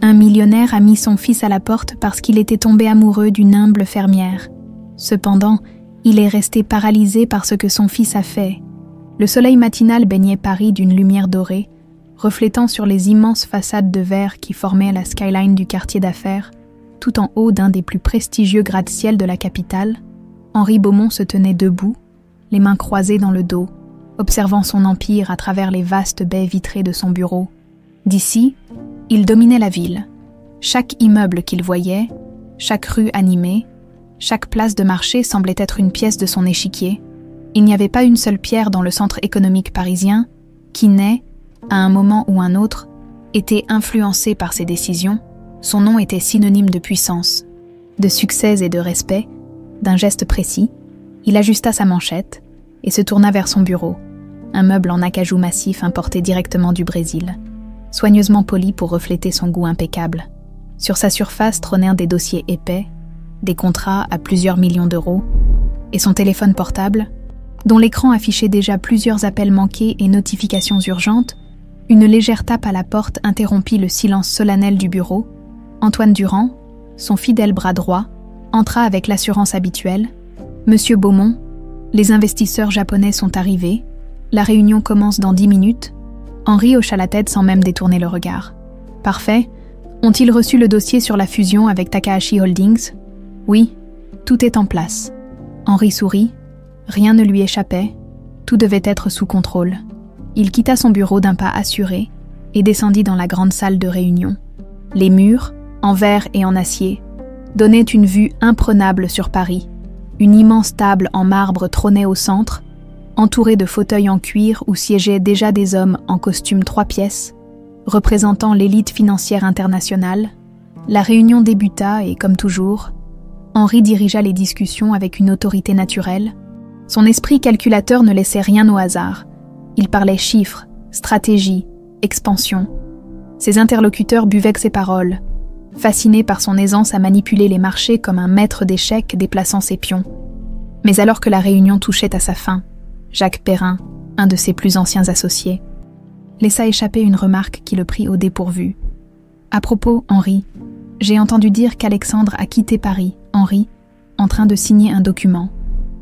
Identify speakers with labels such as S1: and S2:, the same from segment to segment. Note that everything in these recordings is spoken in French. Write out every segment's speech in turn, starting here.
S1: Un millionnaire a mis son fils à la porte parce qu'il était tombé amoureux d'une humble fermière. Cependant, il est resté paralysé par ce que son fils a fait. Le soleil matinal baignait Paris d'une lumière dorée, reflétant sur les immenses façades de verre qui formaient la skyline du quartier d'affaires, tout en haut d'un des plus prestigieux gratte-ciel de la capitale. Henri Beaumont se tenait debout, les mains croisées dans le dos, observant son empire à travers les vastes baies vitrées de son bureau. D'ici, il dominait la ville. Chaque immeuble qu'il voyait, chaque rue animée, chaque place de marché semblait être une pièce de son échiquier. Il n'y avait pas une seule pierre dans le centre économique parisien qui n'ait, à un moment ou un autre, été influencée par ses décisions. Son nom était synonyme de puissance, de succès et de respect. D'un geste précis, il ajusta sa manchette et se tourna vers son bureau, un meuble en acajou massif importé directement du Brésil, soigneusement poli pour refléter son goût impeccable. Sur sa surface trônèrent des dossiers épais, des contrats à plusieurs millions d'euros, et son téléphone portable, dont l'écran affichait déjà plusieurs appels manqués et notifications urgentes. Une légère tape à la porte interrompit le silence solennel du bureau. Antoine Durand, son fidèle bras droit, entra avec l'assurance habituelle. « Monsieur Beaumont, les investisseurs japonais sont arrivés. La réunion commence dans 10 minutes. » Henri hocha la tête sans même détourner le regard. « Parfait. Ont-ils reçu le dossier sur la fusion avec Takahashi Holdings ? » ?»« Oui, tout est en place. » Henri sourit. Rien ne lui échappait. Tout devait être sous contrôle. Il quitta son bureau d'un pas assuré et descendit dans la grande salle de réunion. Les murs, en verre et en acier, donnaient une vue imprenable sur Paris. Une immense table en marbre trônait au centre, entourée de fauteuils en cuir où siégeaient déjà des hommes en costume 3 pièces, représentant l'élite financière internationale. La réunion débuta et, comme toujours, Henri dirigea les discussions avec une autorité naturelle. Son esprit calculateur ne laissait rien au hasard. Il parlait chiffres, stratégie, expansion. Ses interlocuteurs buvaient ses paroles, fascinés par son aisance à manipuler les marchés comme un maître d'échecs déplaçant ses pions. Mais alors que la réunion touchait à sa fin, Jacques Perrin, un de ses plus anciens associés, laissa échapper une remarque qui le prit au dépourvu. « À propos, Henri, j'ai entendu dire qu'Alexandre a quitté Paris. » Henri, en train de signer un document,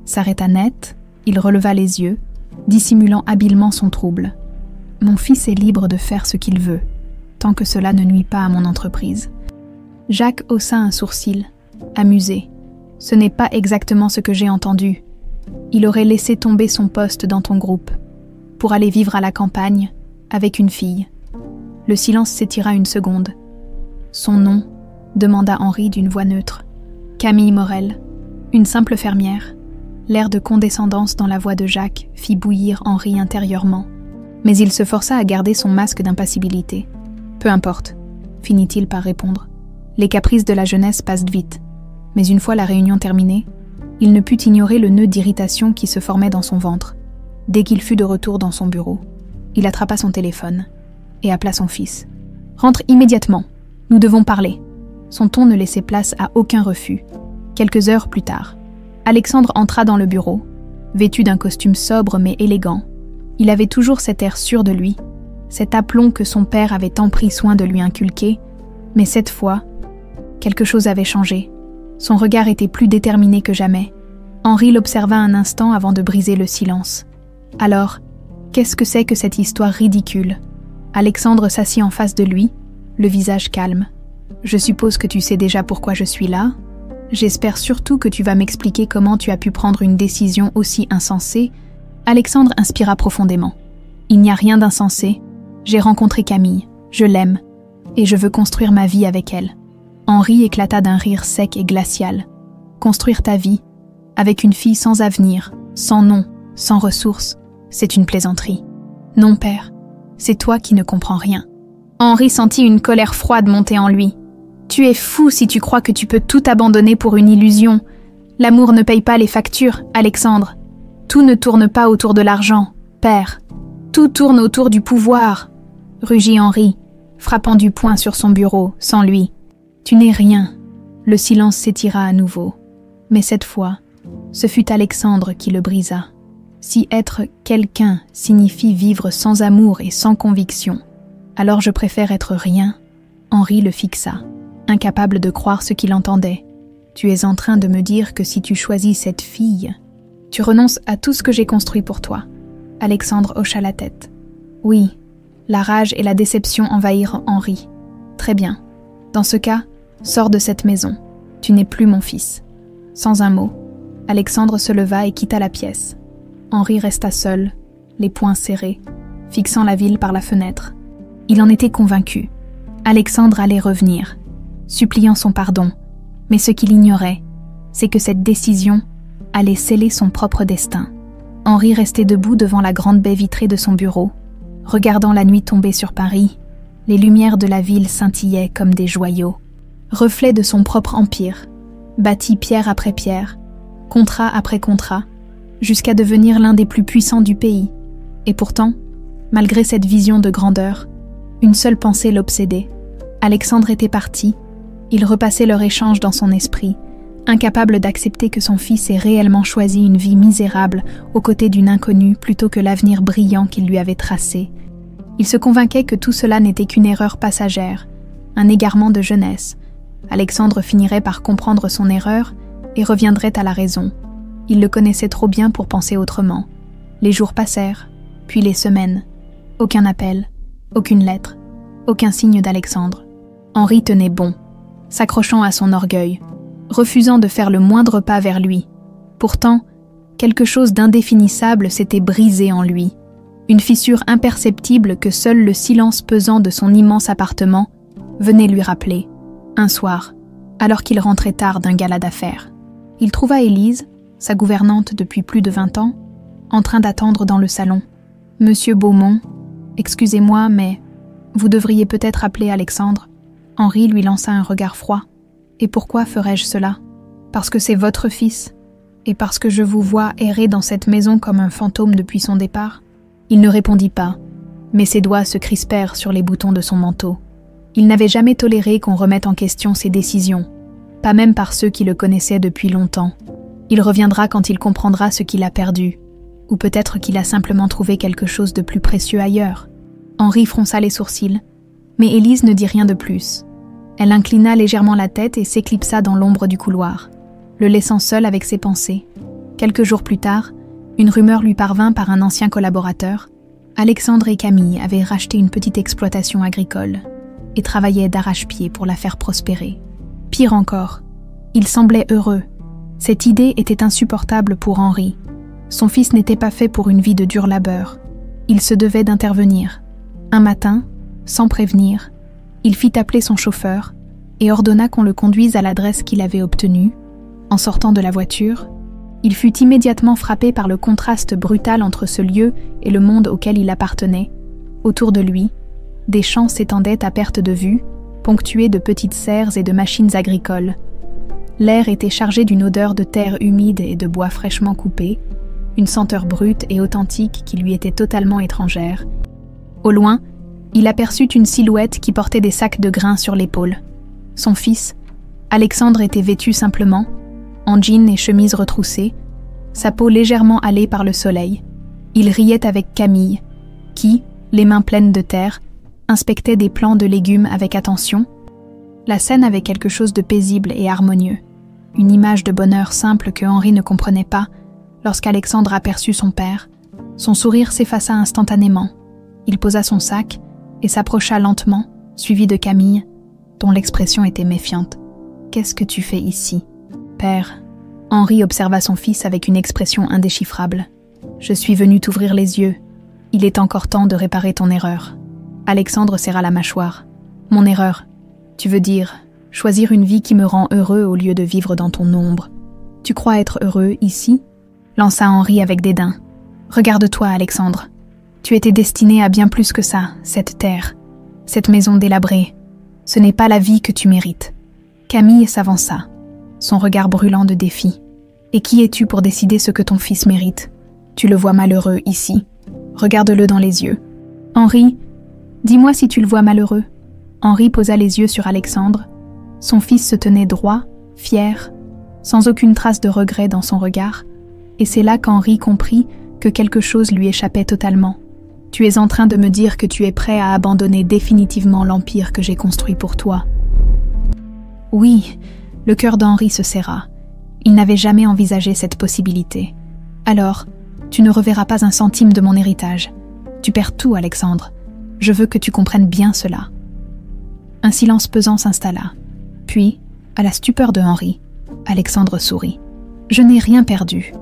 S1: s'arrêta net, il releva les yeux, dissimulant habilement son trouble. « Mon fils est libre de faire ce qu'il veut, tant que cela ne nuit pas à mon entreprise. » Jacques haussa un sourcil, amusé. « Ce n'est pas exactement ce que j'ai entendu. Il aurait laissé tomber son poste dans ton groupe, pour aller vivre à la campagne, avec une fille. » Le silence s'étira une seconde. « Son nom ?» demanda Henri d'une voix neutre. « Camille Morel, une simple fermière. » L'air de condescendance dans la voix de Jacques fit bouillir Henri intérieurement. Mais il se força à garder son masque d'impassibilité. « Peu importe, » finit-il par répondre. Les caprices de la jeunesse passent vite. Mais une fois la réunion terminée, il ne put ignorer le nœud d'irritation qui se formait dans son ventre. Dès qu'il fut de retour dans son bureau, il attrapa son téléphone et appela son fils. « Rentre immédiatement, nous devons parler. » Son ton ne laissait place à aucun refus. Quelques heures plus tard, Alexandre entra dans le bureau, vêtu d'un costume sobre mais élégant. Il avait toujours cet air sûr de lui, cet aplomb que son père avait tant pris soin de lui inculquer, mais cette fois, quelque chose avait changé. Son regard était plus déterminé que jamais. Henri l'observa un instant avant de briser le silence. Alors, qu'est-ce que c'est que cette histoire ridicule ? Alexandre s'assit en face de lui, le visage calme. « Je suppose que tu sais déjà pourquoi je suis là. J'espère surtout que tu vas m'expliquer comment tu as pu prendre une décision aussi insensée. » Alexandre inspira profondément. « Il n'y a rien d'insensé. J'ai rencontré Camille. Je l'aime. Et je veux construire ma vie avec elle. » Henri éclata d'un rire sec et glacial. « Construire ta vie, avec une fille sans avenir, sans nom, sans ressources, c'est une plaisanterie. » « Non, père, c'est toi qui ne comprends rien. » Henri sentit une colère froide monter en lui. « Tu es fou si tu crois que tu peux tout abandonner pour une illusion. L'amour ne paye pas les factures, Alexandre. Tout ne tourne pas autour de l'argent, père. Tout tourne autour du pouvoir. » Rugit Henri, frappant du poing sur son bureau, sans lui. « Tu n'es rien. » Le silence s'étira à nouveau. Mais cette fois, ce fut Alexandre qui le brisa. Si être quelqu'un signifie vivre sans amour et sans conviction, alors je préfère être rien Henri le fixa, incapable de croire ce qu'il entendait. « Tu es en train de me dire que si tu choisis cette fille, tu renonces à tout ce que j'ai construit pour toi. » Alexandre hocha la tête. « Oui. » La rage et la déception envahirent Henri. « Très bien. Dans ce cas, sors de cette maison. Tu n'es plus mon fils. » Sans un mot, Alexandre se leva et quitta la pièce. Henri resta seul, les poings serrés, fixant la ville par la fenêtre. Il en était convaincu. Alexandre allait revenir, suppliant son pardon. Mais ce qu'il ignorait, c'est que cette décision allait sceller son propre destin. Henri restait debout devant la grande baie vitrée de son bureau, regardant la nuit tomber sur Paris. Les lumières de la ville scintillaient comme des joyaux, reflets de son propre empire, bâti pierre après pierre, contrat après contrat, jusqu'à devenir l'un des plus puissants du pays. Et pourtant, malgré cette vision de grandeur, une seule pensée l'obsédait. Alexandre était parti. Il repassait leur échange dans son esprit, incapable d'accepter que son fils ait réellement choisi une vie misérable aux côtés d'une inconnue plutôt que l'avenir brillant qu'il lui avait tracé. Il se convainquait que tout cela n'était qu'une erreur passagère, un égarement de jeunesse. Alexandre finirait par comprendre son erreur et reviendrait à la raison. Il le connaissait trop bien pour penser autrement. Les jours passèrent, puis les semaines. Aucun appel, aucune lettre, aucun signe d'Alexandre. Henri tenait bon, s'accrochant à son orgueil, refusant de faire le moindre pas vers lui. Pourtant, quelque chose d'indéfinissable s'était brisé en lui, une fissure imperceptible que seul le silence pesant de son immense appartement venait lui rappeler. Un soir, alors qu'il rentrait tard d'un gala d'affaires, il trouva Élise, sa gouvernante depuis plus de 20 ans, en train d'attendre dans le salon. « Monsieur Beaumont, excusez-moi, mais vous devriez peut-être appeler Alexandre. » Henri lui lança un regard froid. « Et pourquoi ferais-je cela ? Parce que c'est votre fils, et parce que je vous vois errer dans cette maison comme un fantôme depuis son départ ?» Il ne répondit pas, mais ses doigts se crispèrent sur les boutons de son manteau. Il n'avait jamais toléré qu'on remette en question ses décisions, pas même par ceux qui le connaissaient depuis longtemps. Il reviendra quand il comprendra ce qu'il a perdu, ou peut-être qu'il a simplement trouvé quelque chose de plus précieux ailleurs. Henri fronça les sourcils, mais Élise ne dit rien de plus. Elle inclina légèrement la tête et s'éclipsa dans l'ombre du couloir, le laissant seul avec ses pensées. Quelques jours plus tard, une rumeur lui parvint par un ancien collaborateur. Alexandre et Camille avaient racheté une petite exploitation agricole et travaillaient d'arrache-pied pour la faire prospérer. Pire encore, il semblait heureux. Cette idée était insupportable pour Henri. Son fils n'était pas fait pour une vie de dur labeur. Il se devait d'intervenir. Un matin, sans prévenir, il fit appeler son chauffeur et ordonna qu'on le conduise à l'adresse qu'il avait obtenue. En sortant de la voiture, il fut immédiatement frappé par le contraste brutal entre ce lieu et le monde auquel il appartenait. Autour de lui, des champs s'étendaient à perte de vue, ponctués de petites serres et de machines agricoles. L'air était chargé d'une odeur de terre humide et de bois fraîchement coupé, une senteur brute et authentique qui lui était totalement étrangère. Au loin, il aperçut une silhouette qui portait des sacs de grains sur l'épaule. Son fils, Alexandre, était vêtu simplement, en jean et chemise retroussée, sa peau légèrement hâlée par le soleil. Il riait avec Camille, qui, les mains pleines de terre, inspectait des plants de légumes avec attention. La scène avait quelque chose de paisible et harmonieux, une image de bonheur simple que Henri ne comprenait pas. Lorsqu'Alexandre aperçut son père, son sourire s'effaça instantanément. Il posa son sac et s'approcha lentement, suivi de Camille, dont l'expression était méfiante. « Qu'est-ce que tu fais ici, père ?» Henri observa son fils avec une expression indéchiffrable. « Je suis venu t'ouvrir les yeux. Il est encore temps de réparer ton erreur. » Alexandre serra la mâchoire. « Mon erreur, tu veux dire choisir une vie qui me rend heureux au lieu de vivre dans ton ombre. Tu crois être heureux ici ?» lança Henri avec dédain. « Regarde-toi, Alexandre. Tu étais destiné à bien plus que ça, cette terre, cette maison délabrée. Ce n'est pas la vie que tu mérites. » Camille s'avança, son regard brûlant de défi. « Et qui es-tu pour décider ce que ton fils mérite ? Tu le vois malheureux ici. Regarde-le dans les yeux. »« Henri, dis-moi si tu le vois malheureux. » Henri posa les yeux sur Alexandre. Son fils se tenait droit, fier, sans aucune trace de regret dans son regard, et c'est là qu'Henri comprit que quelque chose lui échappait totalement. Tu es en train de me dire que tu es prêt à abandonner définitivement l'empire que j'ai construit pour toi. » Oui, le cœur d'Henri se serra. Il n'avait jamais envisagé cette possibilité. « Alors, tu ne reverras pas un centime de mon héritage. Tu perds tout, Alexandre. Je veux que tu comprennes bien cela. » Un silence pesant s'installa. Puis, à la stupeur de Henri, Alexandre sourit. « Je n'ai rien perdu.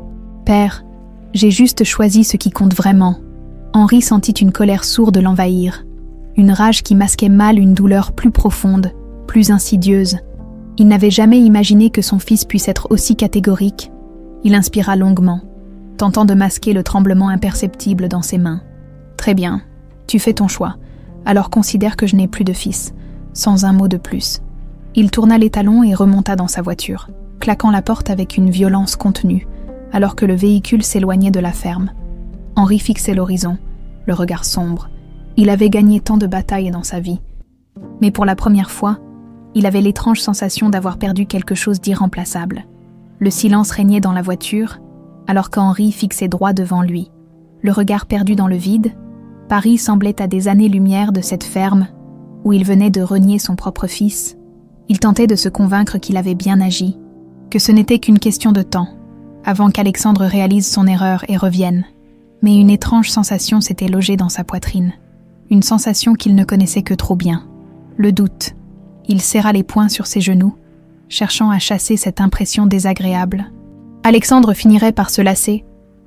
S1: Père, j'ai juste choisi ce qui compte vraiment. » Henri sentit une colère sourde l'envahir, une rage qui masquait mal une douleur plus profonde, plus insidieuse. Il n'avait jamais imaginé que son fils puisse être aussi catégorique. Il inspira longuement, tentant de masquer le tremblement imperceptible dans ses mains. « Très bien, tu fais ton choix, alors considère que je n'ai plus de fils. » Sans un mot de plus. Il tourna les talons et remonta dans sa voiture, claquant la porte avec une violence contenue, alors que le véhicule s'éloignait de la ferme. Henri fixait l'horizon, le regard sombre. Il avait gagné tant de batailles dans sa vie. Mais pour la première fois, il avait l'étrange sensation d'avoir perdu quelque chose d'irremplaçable. Le silence régnait dans la voiture, alors qu'Henri fixait droit devant lui. Le regard perdu dans le vide, Paris semblait à des années-lumière de cette ferme où il venait de renier son propre fils. Il tentait de se convaincre qu'il avait bien agi, que ce n'était qu'une question de temps, avant qu'Alexandre réalise son erreur et revienne. Mais une étrange sensation s'était logée dans sa poitrine, une sensation qu'il ne connaissait que trop bien. Le doute. Il serra les poings sur ses genoux, cherchant à chasser cette impression désagréable. Alexandre finirait par se lasser.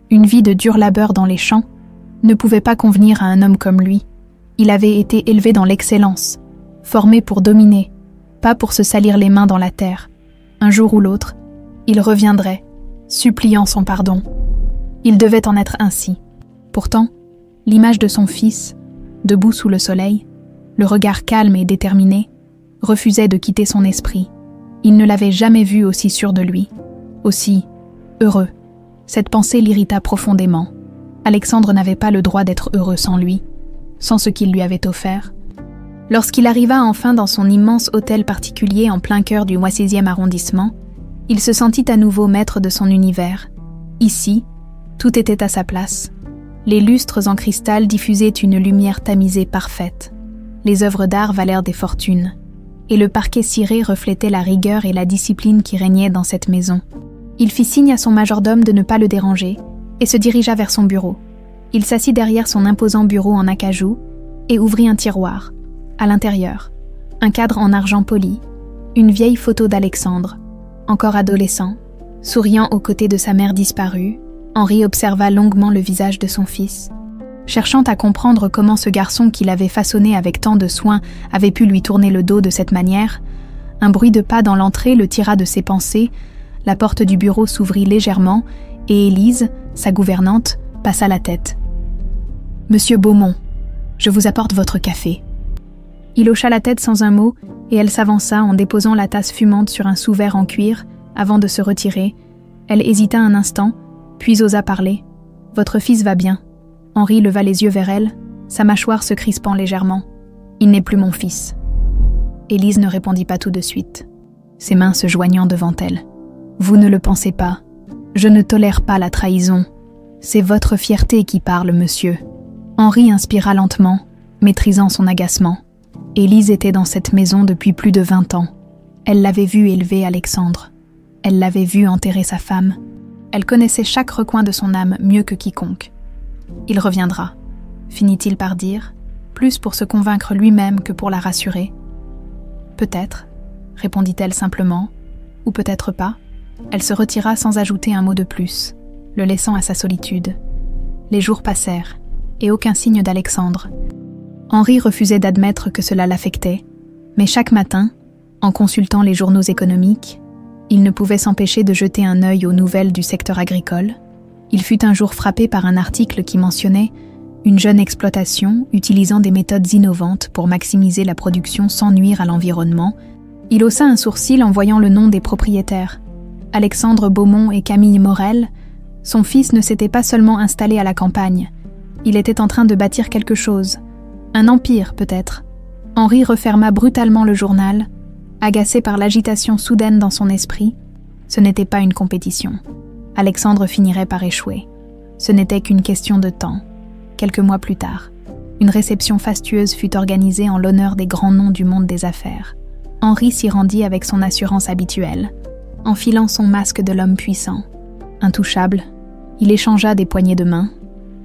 S1: Une vie de dur labeur dans les champs ne pouvait pas convenir à un homme comme lui. Il avait été élevé dans l'excellence, formé pour dominer, pas pour se salir les mains dans la terre. Un jour ou l'autre, il reviendrait, suppliant son pardon. Il devait en être ainsi. Pourtant, l'image de son fils, debout sous le soleil, le regard calme et déterminé, refusait de quitter son esprit. Il ne l'avait jamais vu aussi sûr de lui, aussi heureux. Cette pensée l'irrita profondément. Alexandre n'avait pas le droit d'être heureux sans lui, sans ce qu'il lui avait offert. Lorsqu'il arriva enfin dans son immense hôtel particulier en plein cœur du 6e arrondissement, il se sentit à nouveau maître de son univers. Ici, tout était à sa place. Les lustres en cristal diffusaient une lumière tamisée parfaite. Les œuvres d'art valèrent des fortunes, et le parquet ciré reflétait la rigueur et la discipline qui régnaient dans cette maison. Il fit signe à son majordome de ne pas le déranger et se dirigea vers son bureau. Il s'assit derrière son imposant bureau en acajou et ouvrit un tiroir. À l'intérieur, un cadre en argent poli, une vieille photo d'Alexandre, encore adolescent, souriant aux côtés de sa mère disparue. Henri observa longuement le visage de son fils. Cherchant à comprendre comment ce garçon qu'il avait façonné avec tant de soin avait pu lui tourner le dos de cette manière, un bruit de pas dans l'entrée le tira de ses pensées, la porte du bureau s'ouvrit légèrement et Élise, sa gouvernante, passa la tête. « Monsieur Beaumont, je vous apporte votre café. » Il hocha la tête sans un mot et elle s'avança en déposant la tasse fumante sur un sous-verre en cuir avant de se retirer. Elle hésita un instant, puis osa parler. « Votre fils va bien. » Henri leva les yeux vers elle, sa mâchoire se crispant légèrement. « Il n'est plus mon fils. » Élise ne répondit pas tout de suite, ses mains se joignant devant elle. « Vous ne le pensez pas. Je ne tolère pas la trahison. C'est votre fierté qui parle, monsieur. » Henri inspira lentement, maîtrisant son agacement. Élise était dans cette maison depuis plus de 20 ans. Elle l'avait vu élever Alexandre. Elle l'avait vu enterrer sa femme. Elle connaissait chaque recoin de son âme mieux que quiconque. « Il reviendra », finit-il par dire, plus pour se convaincre lui-même que pour la rassurer. « Peut-être », répondit-elle simplement, « ou peut-être pas. » Elle se retira sans ajouter un mot de plus, le laissant à sa solitude. Les jours passèrent, et aucun signe d'Alexandre. Henri refusait d'admettre que cela l'affectait, mais chaque matin, en consultant les journaux économiques, il ne pouvait s'empêcher de jeter un œil aux nouvelles du secteur agricole. Il fut un jour frappé par un article qui mentionnait une jeune exploitation utilisant des méthodes innovantes pour maximiser la production sans nuire à l'environnement. Il haussa un sourcil en voyant le nom des propriétaires. Alexandre Beaumont et Camille Morel, son fils ne s'était pas seulement installé à la campagne. Il était en train de bâtir quelque chose. Un empire, peut-être. Henri referma brutalement le journal, agacé par l'agitation soudaine dans son esprit. Ce n'était pas une compétition. Alexandre finirait par échouer. Ce n'était qu'une question de temps. Quelques mois plus tard, Une réception fastueuse fut organisée en l'honneur des grands noms du monde des affaires. Henri s'y rendit avec son assurance habituelle, enfilant son masque de l'homme puissant. Intouchable, il échangea des poignées de main,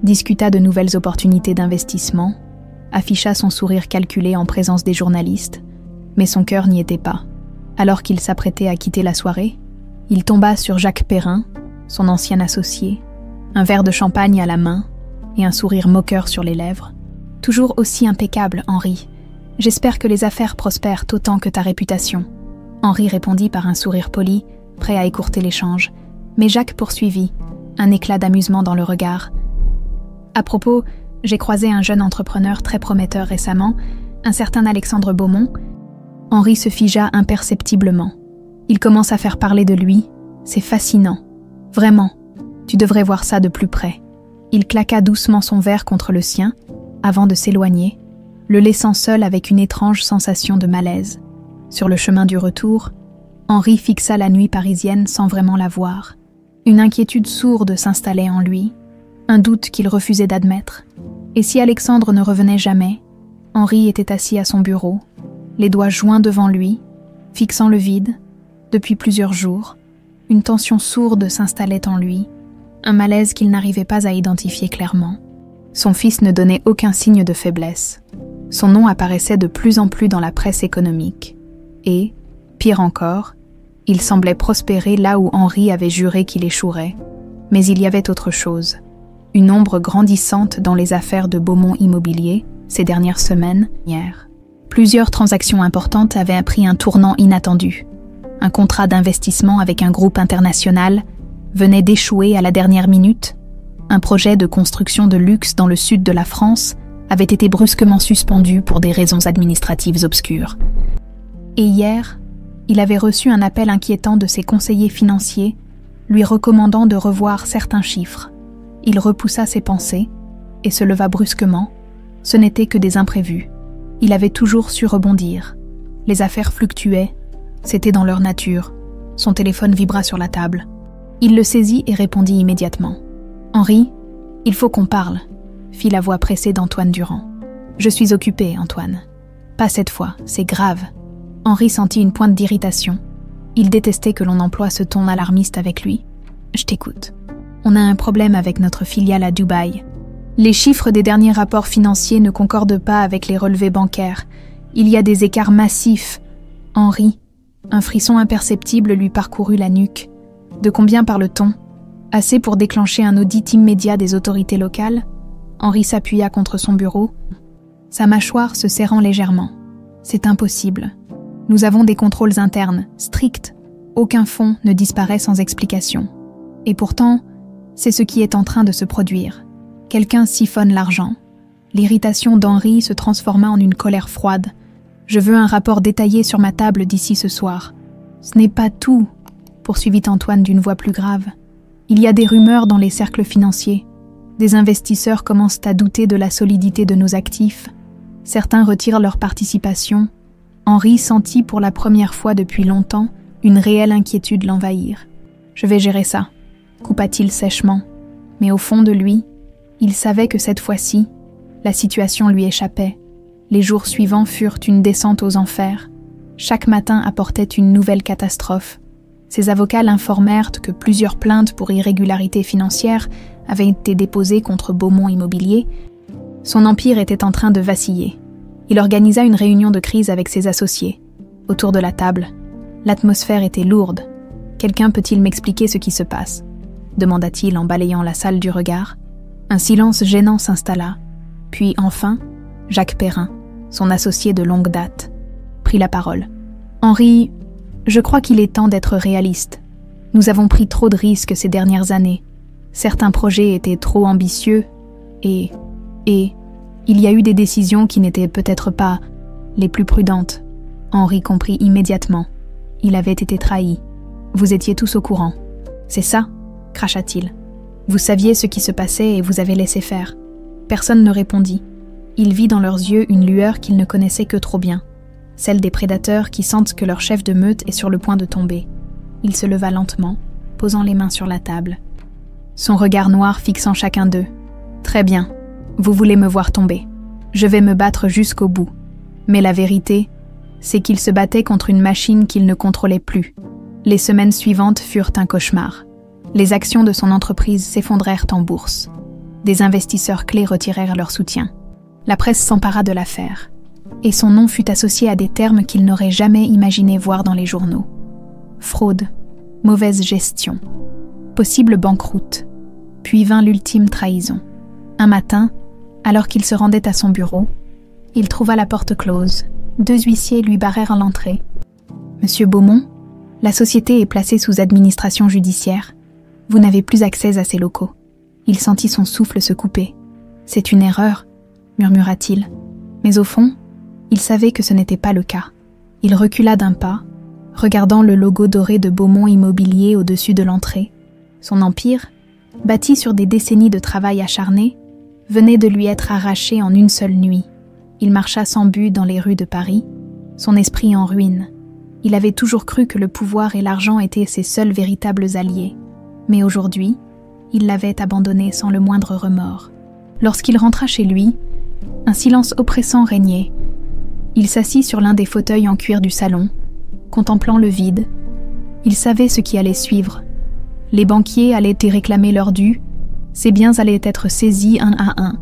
S1: discuta de nouvelles opportunités d'investissement, afficha son sourire calculé en présence des journalistes, mais son cœur n'y était pas. Alors qu'il s'apprêtait à quitter la soirée, il tomba sur Jacques Perrin, son ancien associé, un verre de champagne à la main et un sourire moqueur sur les lèvres. « Toujours aussi impeccable, Henri. J'espère que les affaires prospèrent autant que ta réputation. » Henri répondit par un sourire poli, prêt à écourter l'échange, mais Jacques poursuivit, un éclat d'amusement dans le regard. « À propos, j'ai croisé un jeune entrepreneur très prometteur récemment, un certain Alexandre Beaumont. » Henri se figea imperceptiblement. Il commence à faire parler de lui. C'est fascinant. Vraiment, tu devrais voir ça de plus près. Il claqua doucement son verre contre le sien, avant de s'éloigner, le laissant seul avec une étrange sensation de malaise. Sur le chemin du retour, Henri fixa la nuit parisienne sans vraiment la voir. Une inquiétude sourde s'installait en lui, un doute qu'il refusait d'admettre. Et si Alexandre ne revenait jamais, Henri était assis à son bureau, les doigts joints devant lui, fixant le vide. Depuis plusieurs jours, une tension sourde s'installait en lui, un malaise qu'il n'arrivait pas à identifier clairement. Son fils ne donnait aucun signe de faiblesse. Son nom apparaissait de plus en plus dans la presse économique. Et, pire encore, il semblait prospérer là où Henri avait juré qu'il échouerait. Mais il y avait autre chose. Une ombre grandissante dans les affaires de Beaumont Immobilier, ces dernières semaines, hier. Plusieurs transactions importantes avaient pris un tournant inattendu. Un contrat d'investissement avec un groupe international venait d'échouer à la dernière minute. Un projet de construction de luxe dans le sud de la France avait été brusquement suspendu pour des raisons administratives obscures. Et hier, il avait reçu un appel inquiétant de ses conseillers financiers, lui recommandant de revoir certains chiffres. Il repoussa ses pensées et se leva brusquement. Ce n'était que des imprévus. Il avait toujours su rebondir. Les affaires fluctuaient, c'était dans leur nature. Son téléphone vibra sur la table. Il le saisit et répondit immédiatement. « Henri, il faut qu'on parle », fit la voix pressée d'Antoine Durand. « Je suis occupé, Antoine. »« Pas cette fois, c'est grave. » Henri sentit une pointe d'irritation. Il détestait que l'on emploie ce ton alarmiste avec lui. « Je t'écoute. On a un problème avec notre filiale à Dubaï. Les chiffres des derniers rapports financiers ne concordent pas avec les relevés bancaires. Il y a des écarts massifs. » Henri, un frisson imperceptible lui parcourut la nuque. De combien parle-t-on ? Assez pour déclencher un audit immédiat des autorités locales ? Henri s'appuya contre son bureau, sa mâchoire se serrant légèrement. C'est impossible. Nous avons des contrôles internes, stricts. Aucun fonds ne disparaît sans explication. Et pourtant, c'est ce qui est en train de se produire. Quelqu'un siphonne l'argent. L'irritation d'Henri se transforma en une colère froide. « Je veux un rapport détaillé sur ma table d'ici ce soir. »« Ce n'est pas tout, » poursuivit Antoine d'une voix plus grave. « Il y a des rumeurs dans les cercles financiers. Des investisseurs commencent à douter de la solidité de nos actifs. Certains retirent leur participation. » Henri sentit pour la première fois depuis longtemps une réelle inquiétude l'envahir. « Je vais gérer ça, » coupa-t-il sèchement. Mais au fond de lui, il savait que cette fois-ci, la situation lui échappait. Les jours suivants furent une descente aux enfers. Chaque matin apportait une nouvelle catastrophe. Ses avocats l'informèrent que plusieurs plaintes pour irrégularité financière avaient été déposées contre Beaumont Immobilier. Son empire était en train de vaciller. Il organisa une réunion de crise avec ses associés. Autour de la table, l'atmosphère était lourde. « Quelqu'un peut-il m'expliquer ce qui se passe ?» demanda-t-il en balayant la salle du regard. Un silence gênant s'installa. Puis enfin, Jacques Perrin, son associé de longue date, prit la parole. « Henri, je crois qu'il est temps d'être réaliste. Nous avons pris trop de risques ces dernières années. Certains projets étaient trop ambitieux et il y a eu des décisions qui n'étaient peut-être pas les plus prudentes. » Henri comprit immédiatement. Il avait été trahi. « Vous étiez tous au courant. »« C'est ça ?» cracha-t-il. « Vous saviez ce qui se passait et vous avez laissé faire. » Personne ne répondit. Il vit dans leurs yeux une lueur qu'il ne connaissait que trop bien, celle des prédateurs qui sentent que leur chef de meute est sur le point de tomber. Il se leva lentement, posant les mains sur la table. Son regard noir fixant chacun d'eux. « Très bien, vous voulez me voir tomber. Je vais me battre jusqu'au bout. Mais la vérité, c'est qu'il se battait contre une machine qu'il ne contrôlait plus. Les semaines suivantes furent un cauchemar. Les actions de son entreprise s'effondrèrent en bourse. Des investisseurs clés retirèrent leur soutien. La presse s'empara de l'affaire, et son nom fut associé à des termes qu'il n'aurait jamais imaginé voir dans les journaux. Fraude, mauvaise gestion, possible banqueroute, puis vint l'ultime trahison. Un matin, alors qu'il se rendait à son bureau, il trouva la porte close. 2 huissiers lui barrèrent l'entrée. « Monsieur Beaumont, la société est placée sous administration judiciaire. Vous n'avez plus accès à ses locaux. » Il sentit son souffle se couper. « C'est une erreur, » murmura-t-il. Mais au fond, il savait que ce n'était pas le cas. Il recula d'un pas, regardant le logo doré de Beaumont Immobilier au-dessus de l'entrée. Son empire, bâti sur des décennies de travail acharné, venait de lui être arraché en une seule nuit. Il marcha sans but dans les rues de Paris, son esprit en ruine. Il avait toujours cru que le pouvoir et l'argent étaient ses seuls véritables alliés. Mais aujourd'hui, il l'avait abandonné sans le moindre remords. Lorsqu'il rentra chez lui, un silence oppressant régnait. Il s'assit sur l'un des fauteuils en cuir du salon, contemplant le vide. Il savait ce qui allait suivre. Les banquiers allaient y réclamer leur dû, ses biens allaient être saisis un à un.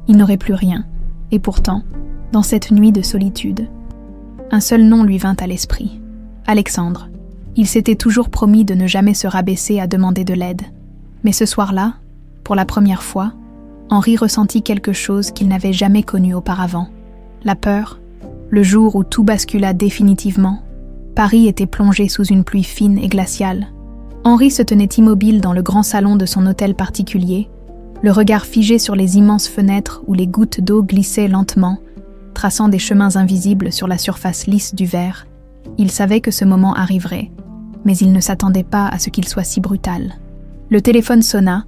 S1: Il n'aurait plus rien. Et pourtant, dans cette nuit de solitude, un seul nom lui vint à l'esprit. Alexandre. Il s'était toujours promis de ne jamais se rabaisser à demander de l'aide. Mais ce soir-là, pour la première fois, Henri ressentit quelque chose qu'il n'avait jamais connu auparavant. La peur, le jour où tout bascula définitivement. Paris était plongé sous une pluie fine et glaciale. Henri se tenait immobile dans le grand salon de son hôtel particulier, le regard figé sur les immenses fenêtres où les gouttes d'eau glissaient lentement, traçant des chemins invisibles sur la surface lisse du verre. Il savait que ce moment arriverait, mais il ne s'attendait pas à ce qu'il soit si brutal. Le téléphone sonna,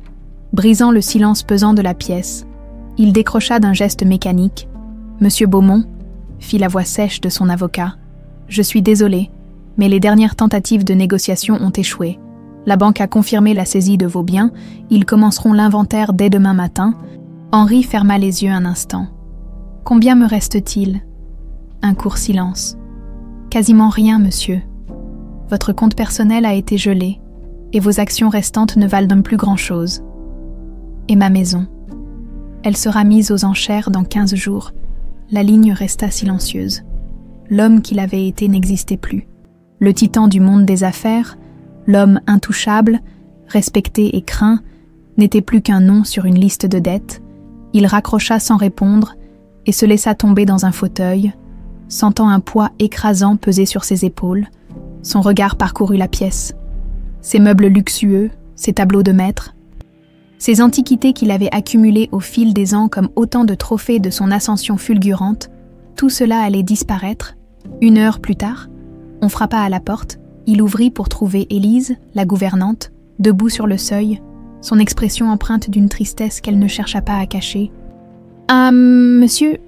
S1: brisant le silence pesant de la pièce. Il décrocha d'un geste mécanique. « Monsieur Beaumont » fit la voix sèche de son avocat. « Je suis désolé, mais les dernières tentatives de négociation ont échoué. La banque a confirmé la saisie de vos biens, ils commenceront l'inventaire dès demain matin. » Henri ferma les yeux un instant. « Combien me reste-t-il » Un court silence. « Quasiment rien, monsieur. Votre compte personnel a été gelé, et vos actions restantes ne valent plus grand-chose. Et ma maison. Elle sera mise aux enchères dans 15 jours. » La ligne resta silencieuse. L'homme qu'il avait été n'existait plus. Le titan du monde des affaires, l'homme intouchable, respecté et craint, n'était plus qu'un nom sur une liste de dettes. Il raccrocha sans répondre et se laissa tomber dans un fauteuil, sentant un poids écrasant peser sur ses épaules. Son regard parcourut la pièce. Ses meubles luxueux, ses tableaux de maître, ces antiquités qu'il avait accumulées au fil des ans comme autant de trophées de son ascension fulgurante, tout cela allait disparaître. 1 heure plus tard, on frappa à la porte. Il ouvrit pour trouver Élise, la gouvernante, debout sur le seuil, son expression empreinte d'une tristesse qu'elle ne chercha pas à cacher. « Ah, monsieur,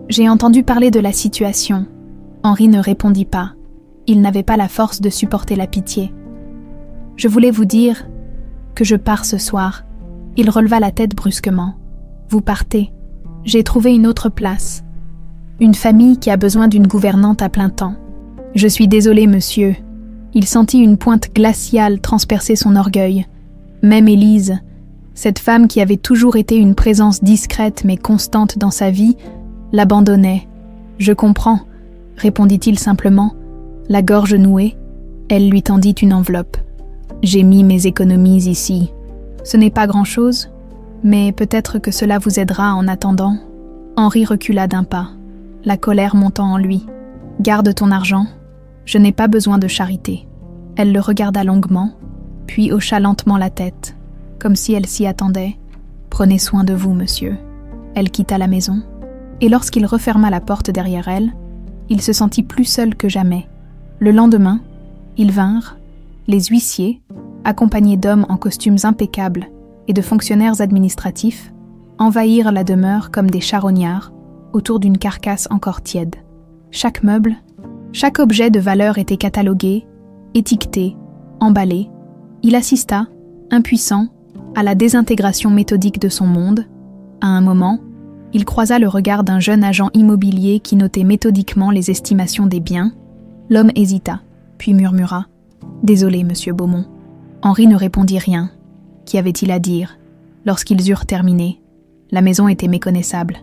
S1: j'ai entendu parler de la situation. » Henri ne répondit pas. Il n'avait pas la force de supporter la pitié. « Je voulais vous dire que je pars ce soir. » Il releva la tête brusquement. « Vous partez. J'ai trouvé une autre place. Une famille qui a besoin d'une gouvernante à plein temps. Je suis désolé, monsieur. » Il sentit une pointe glaciale transpercer son orgueil. Même Élise, cette femme qui avait toujours été une présence discrète mais constante dans sa vie, l'abandonnait. « Je comprends, » répondit-il simplement, la gorge nouée. Elle lui tendit une enveloppe. « J'ai mis mes économies ici. Ce n'est pas grand-chose, mais peut-être que cela vous aidera en attendant. » Henri recula d'un pas, la colère montant en lui. « Garde ton argent. Je n'ai pas besoin de charité. » Elle le regarda longuement, puis hocha lentement la tête, comme si elle s'y attendait. « Prenez soin de vous, monsieur. » Elle quitta la maison, et lorsqu'il referma la porte derrière elle, il se sentit plus seul que jamais. Le lendemain, ils vinrent, les huissiers, accompagnés d'hommes en costumes impeccables et de fonctionnaires administratifs, envahirent la demeure comme des charognards autour d'une carcasse encore tiède. Chaque meuble, chaque objet de valeur était catalogué, étiqueté, emballé. Il assista, impuissant, à la désintégration méthodique de son monde. À un moment, Il croisa le regard d'un jeune agent immobilier qui notait méthodiquement les estimations des biens. L'homme hésita, puis murmura « Désolé, monsieur Beaumont ». Henri ne répondit rien. Qu'y avait-il à dire? Lorsqu'ils eurent terminé, la maison était méconnaissable.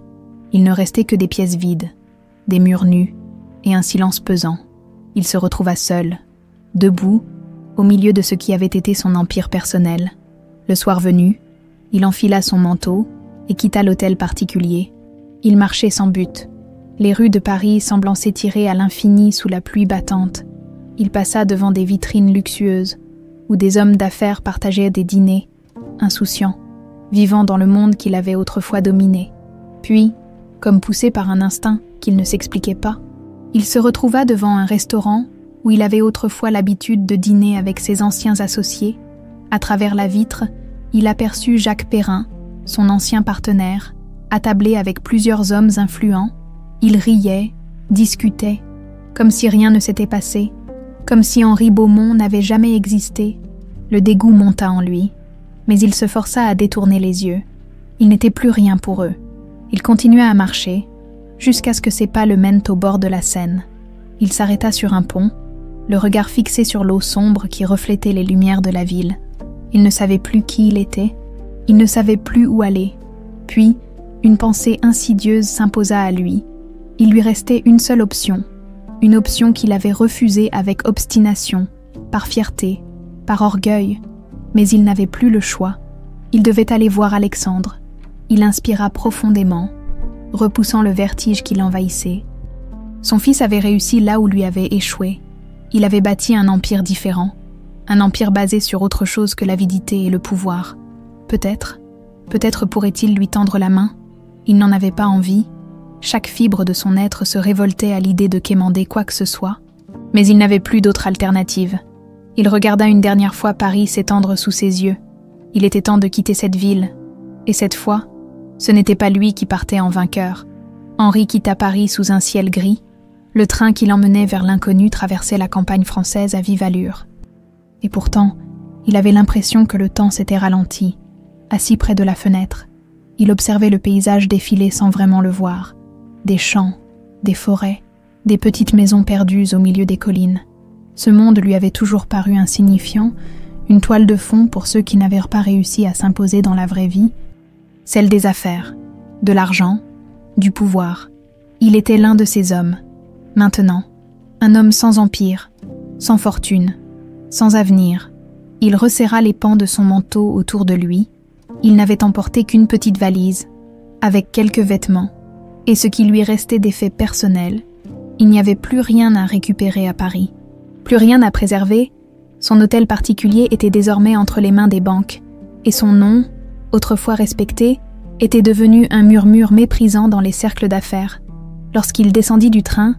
S1: Il ne restait que des pièces vides, des murs nus et un silence pesant. Il se retrouva seul, debout, au milieu de ce qui avait été son empire personnel. Le soir venu, il enfila son manteau et quitta l'hôtel particulier. Il marchait sans but, les rues de Paris semblant s'étirer à l'infini sous la pluie battante. Il passa devant des vitrines luxueuses, où des hommes d'affaires partageaient des dîners, insouciants, vivant dans le monde qu'il avait autrefois dominé. Puis, comme poussé par un instinct qu'il ne s'expliquait pas, il se retrouva devant un restaurant où il avait autrefois l'habitude de dîner avec ses anciens associés. À travers la vitre, il aperçut Jacques Perrin, son ancien partenaire, attablé avec plusieurs hommes influents. Ils riaient, discutaient, comme si rien ne s'était passé, comme si Henri Beaumont n'avait jamais existé. Le dégoût monta en lui, mais il se força à détourner les yeux. Il n'était plus rien pour eux. Il continua à marcher, jusqu'à ce que ses pas le mènent au bord de la Seine. Il s'arrêta sur un pont, le regard fixé sur l'eau sombre qui reflétait les lumières de la ville. Il ne savait plus qui il était, il ne savait plus où aller. Puis, une pensée insidieuse s'imposa à lui. Il lui restait une seule option, une option qu'il avait refusée avec obstination, par fierté, par orgueil, mais il n'avait plus le choix. Il devait aller voir Alexandre. Il inspira profondément, repoussant le vertige qui l'envahissait. Son fils avait réussi là où lui avait échoué. Il avait bâti un empire différent, un empire basé sur autre chose que l'avidité et le pouvoir. Peut-être pourrait-il lui tendre la main. Il n'en avait pas envie. Chaque fibre de son être se révoltait à l'idée de quémander quoi que ce soit. Mais il n'avait plus d'autre alternative. Il regarda une dernière fois Paris s'étendre sous ses yeux. Il était temps de quitter cette ville. Et cette fois, ce n'était pas lui qui partait en vainqueur. Henri quitta Paris sous un ciel gris. Le train qui l'emmenait vers l'inconnu traversait la campagne française à vive allure. Et pourtant, il avait l'impression que le temps s'était ralenti. Assis près de la fenêtre, il observait le paysage défiler sans vraiment le voir. Des champs, des forêts, des petites maisons perdues au milieu des collines. Ce monde lui avait toujours paru insignifiant, une toile de fond pour ceux qui n'avaient pas réussi à s'imposer dans la vraie vie, celle des affaires, de l'argent, du pouvoir. Il était l'un de ces hommes. Maintenant, un homme sans empire, sans fortune, sans avenir. Il resserra les pans de son manteau autour de lui. Il n'avait emporté qu'une petite valise, avec quelques vêtements, et ce qui lui restait d'effets personnels. Il n'y avait plus rien à récupérer à Paris, plus rien à préserver. Son hôtel particulier était désormais entre les mains des banques, et son nom, autrefois respecté, était devenu un murmure méprisant dans les cercles d'affaires. Lorsqu'il descendit du train,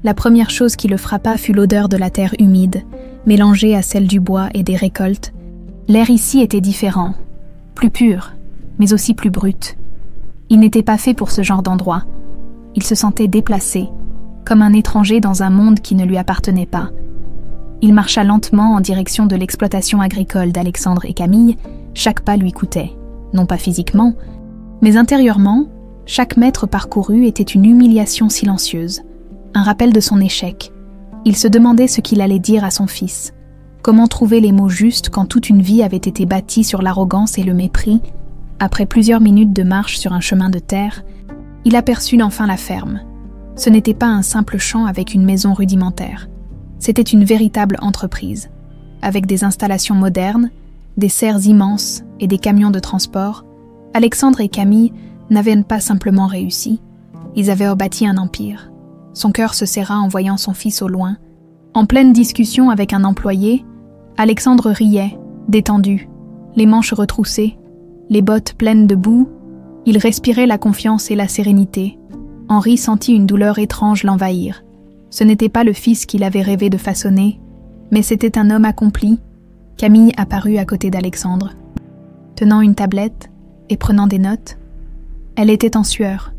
S1: la première chose qui le frappa fut l'odeur de la terre humide, mélangée à celle du bois et des récoltes. L'air ici était différent, plus pur, mais aussi plus brut. Il n'était pas fait pour ce genre d'endroit. Il se sentait déplacé, comme un étranger dans un monde qui ne lui appartenait pas. Il marcha lentement en direction de l'exploitation agricole d'Alexandre et Camille. Chaque pas lui coûtait, non pas physiquement, mais intérieurement. Chaque mètre parcouru était une humiliation silencieuse, un rappel de son échec. Il se demandait ce qu'il allait dire à son fils. Comment trouver les mots justes quand toute une vie avait été bâtie sur l'arrogance et le mépris? Après plusieurs minutes de marche sur un chemin de terre, il aperçut enfin la ferme. Ce n'était pas un simple champ avec une maison rudimentaire. C'était une véritable entreprise, avec des installations modernes, des serres immenses et des camions de transport. Alexandre et Camille n'avaient pas simplement réussi, ils avaient bâti un empire. Son cœur se serra en voyant son fils au loin. En pleine discussion avec un employé, Alexandre riait, détendu, les manches retroussées, les bottes pleines de boue. Il respirait la confiance et la sérénité. Henri sentit une douleur étrange l'envahir. Ce n'était pas le fils qu'il avait rêvé de façonner, mais c'était un homme accompli. Camille apparut à côté d'Alexandre, tenant une tablette et prenant des notes. Elle était en sueur,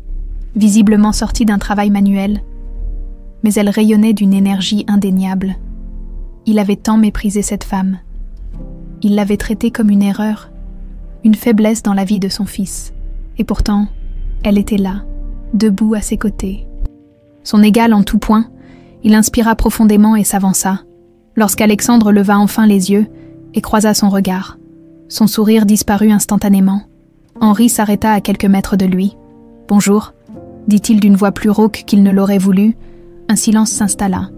S1: visiblement sortie d'un travail manuel, mais elle rayonnait d'une énergie indéniable. Il avait tant méprisé cette femme. Il l'avait traitée comme une erreur, une faiblesse dans la vie de son fils. Et pourtant, Elle était là, debout à ses côtés. Son égal en tout point, il inspira profondément et s'avança, lorsqu'Alexandre leva enfin les yeux et croisa son regard. Son sourire disparut instantanément. Henri s'arrêta à quelques mètres de lui. « Bonjour », dit-il d'une voix plus rauque qu'il ne l'aurait voulu. Un silence s'installa.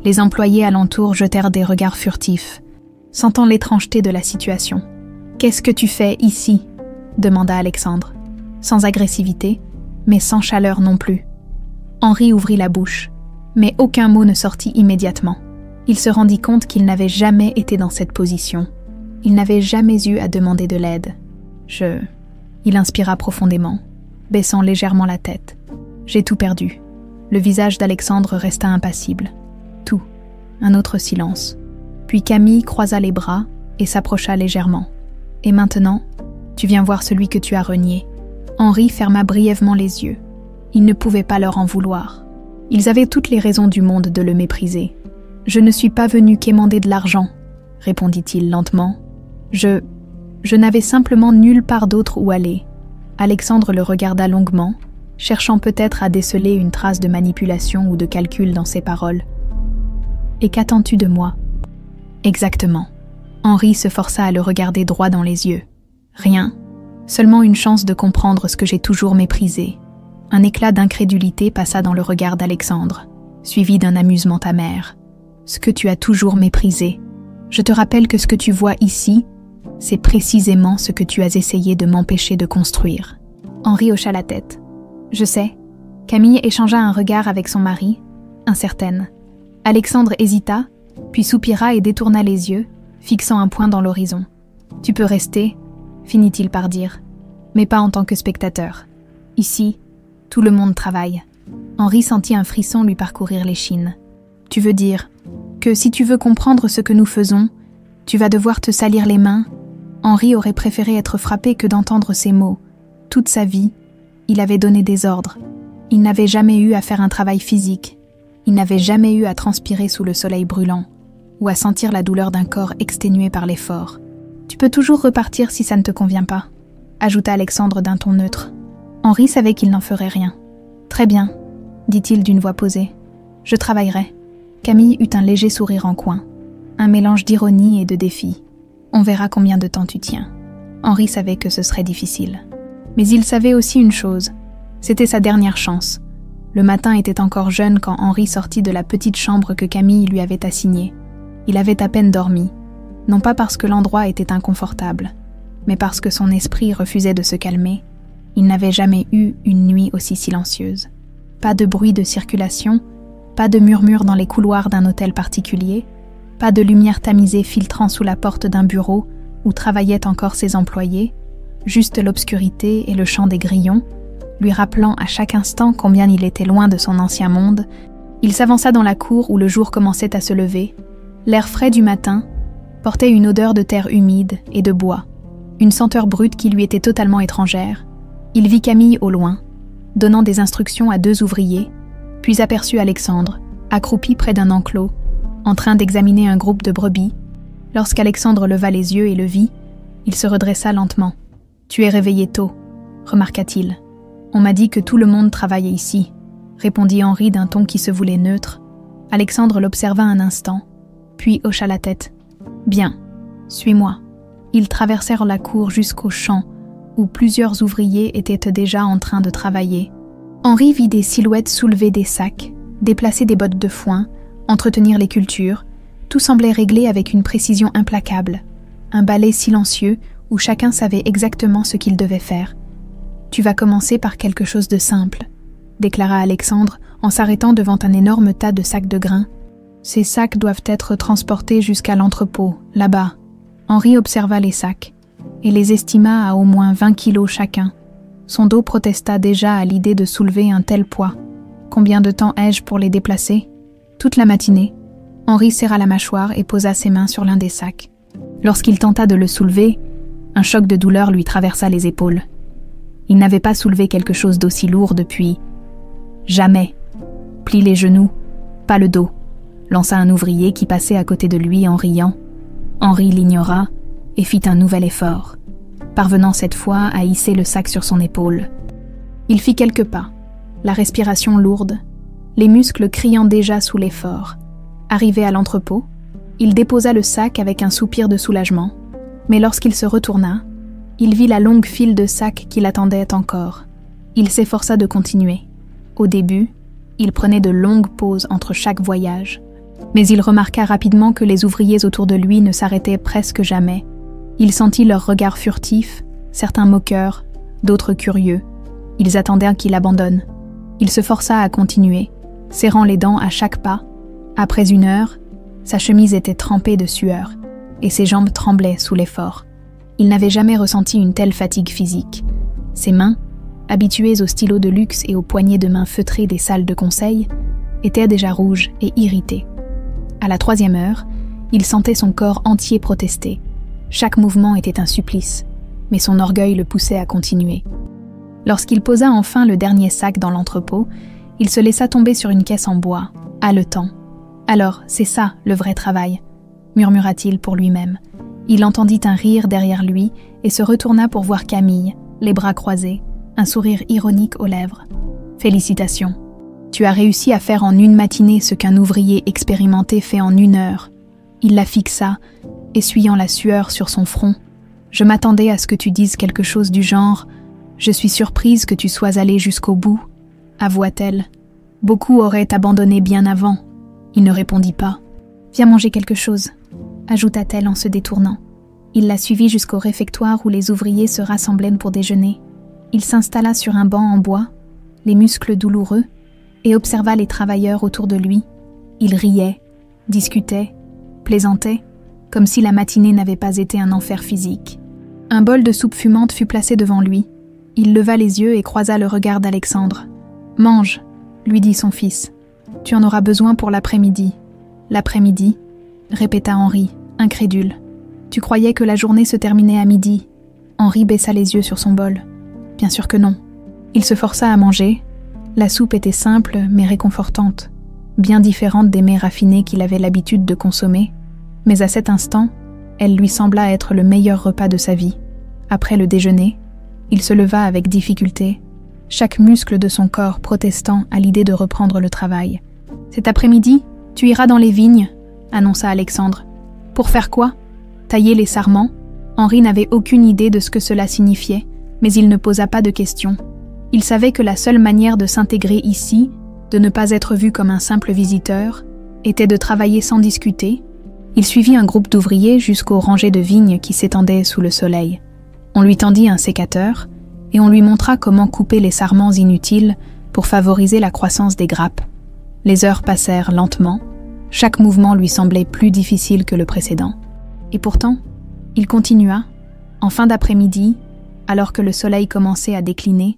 S1: Les employés alentour jetèrent des regards furtifs, sentant l'étrangeté de la situation. « Qu'est-ce que tu fais ici ?» demanda Alexandre, sans agressivité, mais sans chaleur non plus. Henri ouvrit la bouche, mais aucun mot ne sortit immédiatement. Il se rendit compte qu'il n'avait jamais été dans cette position. Il n'avait jamais eu à demander de l'aide. Il inspira profondément, baissant légèrement la tête. J'ai tout perdu. Le visage d'Alexandre resta impassible. Tout. Un autre silence. Puis Camille croisa les bras et s'approcha légèrement. Et maintenant, tu viens voir celui que tu as renié. Henri ferma brièvement les yeux. Il ne pouvait pas leur en vouloir. Ils avaient toutes les raisons du monde de le mépriser. Je ne suis pas venu quémander de l'argent, répondit-il lentement. Je n'avais simplement nulle part d'autre où aller. Alexandre le regarda longuement, cherchant peut-être à déceler une trace de manipulation ou de calcul dans ses paroles. « Et qu'attends-tu de moi ?» Exactement. Henri se força à le regarder droit dans les yeux. Rien, seulement une chance de comprendre ce que j'ai toujours méprisé. Un éclat d'incrédulité passa dans le regard d'Alexandre, suivi d'un amusement amer. « Ce que tu as toujours méprisé. Je te rappelle que ce que tu vois ici, c'est précisément ce que tu as essayé de m'empêcher de construire. » Henri hocha la tête. « Je sais. » Camille échangea un regard avec son mari, incertaine. Alexandre hésita, puis soupira et détourna les yeux, fixant un point dans l'horizon. « Tu peux rester, » finit-il par dire, « mais pas en tant que spectateur. Ici, tout le monde travaille. » Henri sentit un frisson lui parcourir l'échine. « Tu veux dire que si tu veux comprendre ce que nous faisons, tu vas devoir te salir les mains ?» Henri aurait préféré être frappé que d'entendre ces mots. Toute sa vie, il avait donné des ordres. Il n'avait jamais eu à faire un travail physique. Il n'avait jamais eu à transpirer sous le soleil brûlant ou à sentir la douleur d'un corps exténué par l'effort. « Tu peux toujours repartir si ça ne te convient pas », ajouta Alexandre d'un ton neutre. Henri savait qu'il n'en ferait rien. « Très bien », dit-il d'une voix posée. « Je travaillerai. » Camille eut un léger sourire en coin, un mélange d'ironie et de défi. « On verra combien de temps tu tiens. » Henri savait que ce serait difficile. Mais il savait aussi une chose, c'était sa dernière chance. Le matin était encore jeune quand Henri sortit de la petite chambre que Camille lui avait assignée. Il avait à peine dormi, non pas parce que l'endroit était inconfortable, mais parce que son esprit refusait de se calmer. Il n'avait jamais eu une nuit aussi silencieuse. Pas de bruit de circulation, pas de murmure dans les couloirs d'un hôtel particulier, pas de lumière tamisée filtrant sous la porte d'un bureau où travaillaient encore ses employés, juste l'obscurité et le chant des grillons, lui rappelant à chaque instant combien il était loin de son ancien monde. Il s'avança dans la cour où le jour commençait à se lever. L'air frais du matin portait une odeur de terre humide et de bois, une senteur brute qui lui était totalement étrangère. Il vit Camille au loin, donnant des instructions à 2 ouvriers, puis aperçut Alexandre, accroupi près d'un enclos, en train d'examiner un groupe de brebis. Lorsqu'Alexandre leva les yeux et le vit, il se redressa lentement. « Tu es réveillé tôt », remarqua-t-il. « On m'a dit que tout le monde travaillait ici », répondit Henri d'un ton qui se voulait neutre. Alexandre l'observa un instant, puis hocha la tête. « Bien, suis-moi. » Ils traversèrent la cour jusqu'au champ, où plusieurs ouvriers étaient déjà en train de travailler. Henri vit des silhouettes soulever des sacs, déplacer des bottes de foin, entretenir les cultures. Tout semblait réglé avec une précision implacable. Un balai silencieux où chacun savait exactement ce qu'il devait faire. « Tu vas commencer par quelque chose de simple », déclara Alexandre en s'arrêtant devant un énorme tas de sacs de grains. « Ces sacs doivent être transportés jusqu'à l'entrepôt, là-bas. » Henri observa les sacs et les estima à au moins 20 kilos chacun. Son dos protesta déjà à l'idée de soulever un tel poids. « Combien de temps ai-je pour les déplacer ?»« Toute la matinée. » Henri serra la mâchoire et posa ses mains sur l'un des sacs. Lorsqu'il tenta de le soulever, un choc de douleur lui traversa les épaules. Il n'avait pas soulevé quelque chose d'aussi lourd depuis... Jamais. « Plie les genoux, pas le dos », lança un ouvrier qui passait à côté de lui en riant. Henri l'ignora et fit un nouvel effort, parvenant cette fois à hisser le sac sur son épaule. Il fit quelques pas, la respiration lourde, les muscles criant déjà sous l'effort. Arrivé à l'entrepôt, il déposa le sac avec un soupir de soulagement, mais lorsqu'il se retourna, il vit la longue file de sacs qui l'attendaient encore. Il s'efforça de continuer. Au début, il prenait de longues pauses entre chaque voyage, mais il remarqua rapidement que les ouvriers autour de lui ne s'arrêtaient presque jamais. Il sentit leurs regards furtifs, certains moqueurs, d'autres curieux. Ils attendaient qu'il abandonne. Il se força à continuer, serrant les dents à chaque pas. Après 1 heure, sa chemise était trempée de sueur et ses jambes tremblaient sous l'effort. Il n'avait jamais ressenti une telle fatigue physique. Ses mains, habituées aux stylos de luxe et aux poignées de main feutrées des salles de conseil, étaient déjà rouges et irritées. À la 3e heure, il sentait son corps entier protester. Chaque mouvement était un supplice, mais son orgueil le poussait à continuer. Lorsqu'il posa enfin le dernier sac dans l'entrepôt, il se laissa tomber sur une caisse en bois, haletant. « Alors, c'est ça, le vrai travail », murmura-t-il pour lui-même. Il entendit un rire derrière lui et se retourna pour voir Camille, les bras croisés, un sourire ironique aux lèvres. « Félicitations. Tu as réussi à faire en 1 matinée ce qu'un ouvrier expérimenté fait en 1 heure. » Il la fixa, essuyant la sueur sur son front. « Je m'attendais à ce que tu dises quelque chose du genre « Je suis surprise que tu sois allé jusqu'au bout », avoua-t-elle. « Beaucoup auraient abandonné bien avant. » Il ne répondit pas. « Viens manger quelque chose », ajouta-t-elle en se détournant. Il la suivit jusqu'au réfectoire où les ouvriers se rassemblaient pour déjeuner. Il s'installa sur un banc en bois, les muscles douloureux, et observa les travailleurs autour de lui. Ils riaient, discutaient, plaisantaient, comme si la matinée n'avait pas été un enfer physique. Un bol de soupe fumante fut placé devant lui. Il leva les yeux et croisa le regard d'Alexandre. « Mange », lui dit son fils. « Tu en auras besoin pour l'après-midi. »« L'après-midi » répéta Henri, incrédule. « Tu croyais que la journée se terminait à midi ?» Henri baissa les yeux sur son bol. « Bien sûr que non. » Il se força à manger. La soupe était simple mais réconfortante, bien différente des mets raffinés qu'il avait l'habitude de consommer. Mais à cet instant, elle lui sembla être le meilleur repas de sa vie. Après le déjeuner, il se leva avec difficulté, chaque muscle de son corps protestant à l'idée de reprendre le travail. « Cet après-midi, tu iras dans les vignes », annonça Alexandre. « Pour faire quoi ? Tailler les sarments ?» Henri n'avait aucune idée de ce que cela signifiait, mais il ne posa pas de questions. Il savait que la seule manière de s'intégrer ici, de ne pas être vu comme un simple visiteur, était de travailler sans discuter. Il suivit un groupe d'ouvriers jusqu'aux rangées de vignes qui s'étendaient sous le soleil. On lui tendit un sécateur et on lui montra comment couper les sarments inutiles pour favoriser la croissance des grappes. Les heures passèrent lentement, chaque mouvement lui semblait plus difficile que le précédent. Et pourtant, il continua. En fin d'après-midi, alors que le soleil commençait à décliner,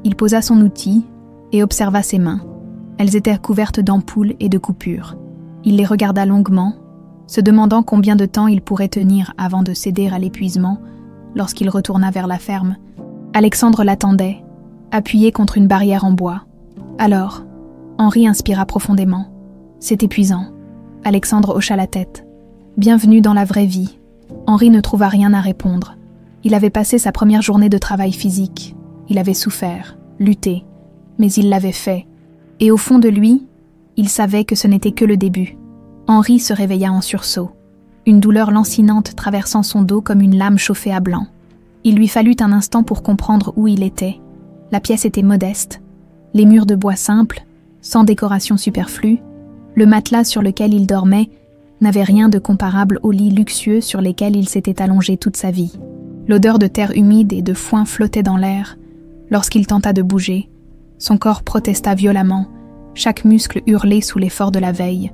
S1: il posa son outil et observa ses mains. Elles étaient couvertes d'ampoules et de coupures. Il les regarda longuement, se demandant combien de temps il pourrait tenir avant de céder à l'épuisement lorsqu'il retourna vers la ferme. Alexandre l'attendait, appuyé contre une barrière en bois. Alors, Henri inspira profondément. C'est épuisant. Alexandre hocha la tête. Bienvenue dans la vraie vie. Henri ne trouva rien à répondre. Il avait passé sa première journée de travail physique. Il avait souffert, lutté, mais il l'avait fait. Et au fond de lui, il savait que ce n'était que le début. Henri se réveilla en sursaut, une douleur lancinante traversant son dos comme une lame chauffée à blanc. Il lui fallut un instant pour comprendre où il était. La pièce était modeste, les murs de bois simples, sans décoration superflue, le matelas sur lequel il dormait n'avait rien de comparable aux lits luxueux sur lesquels il s'était allongé toute sa vie. L'odeur de terre humide et de foin flottait dans l'air. Lorsqu'il tenta de bouger, son corps protesta violemment, chaque muscle hurlait sous l'effort de la veille.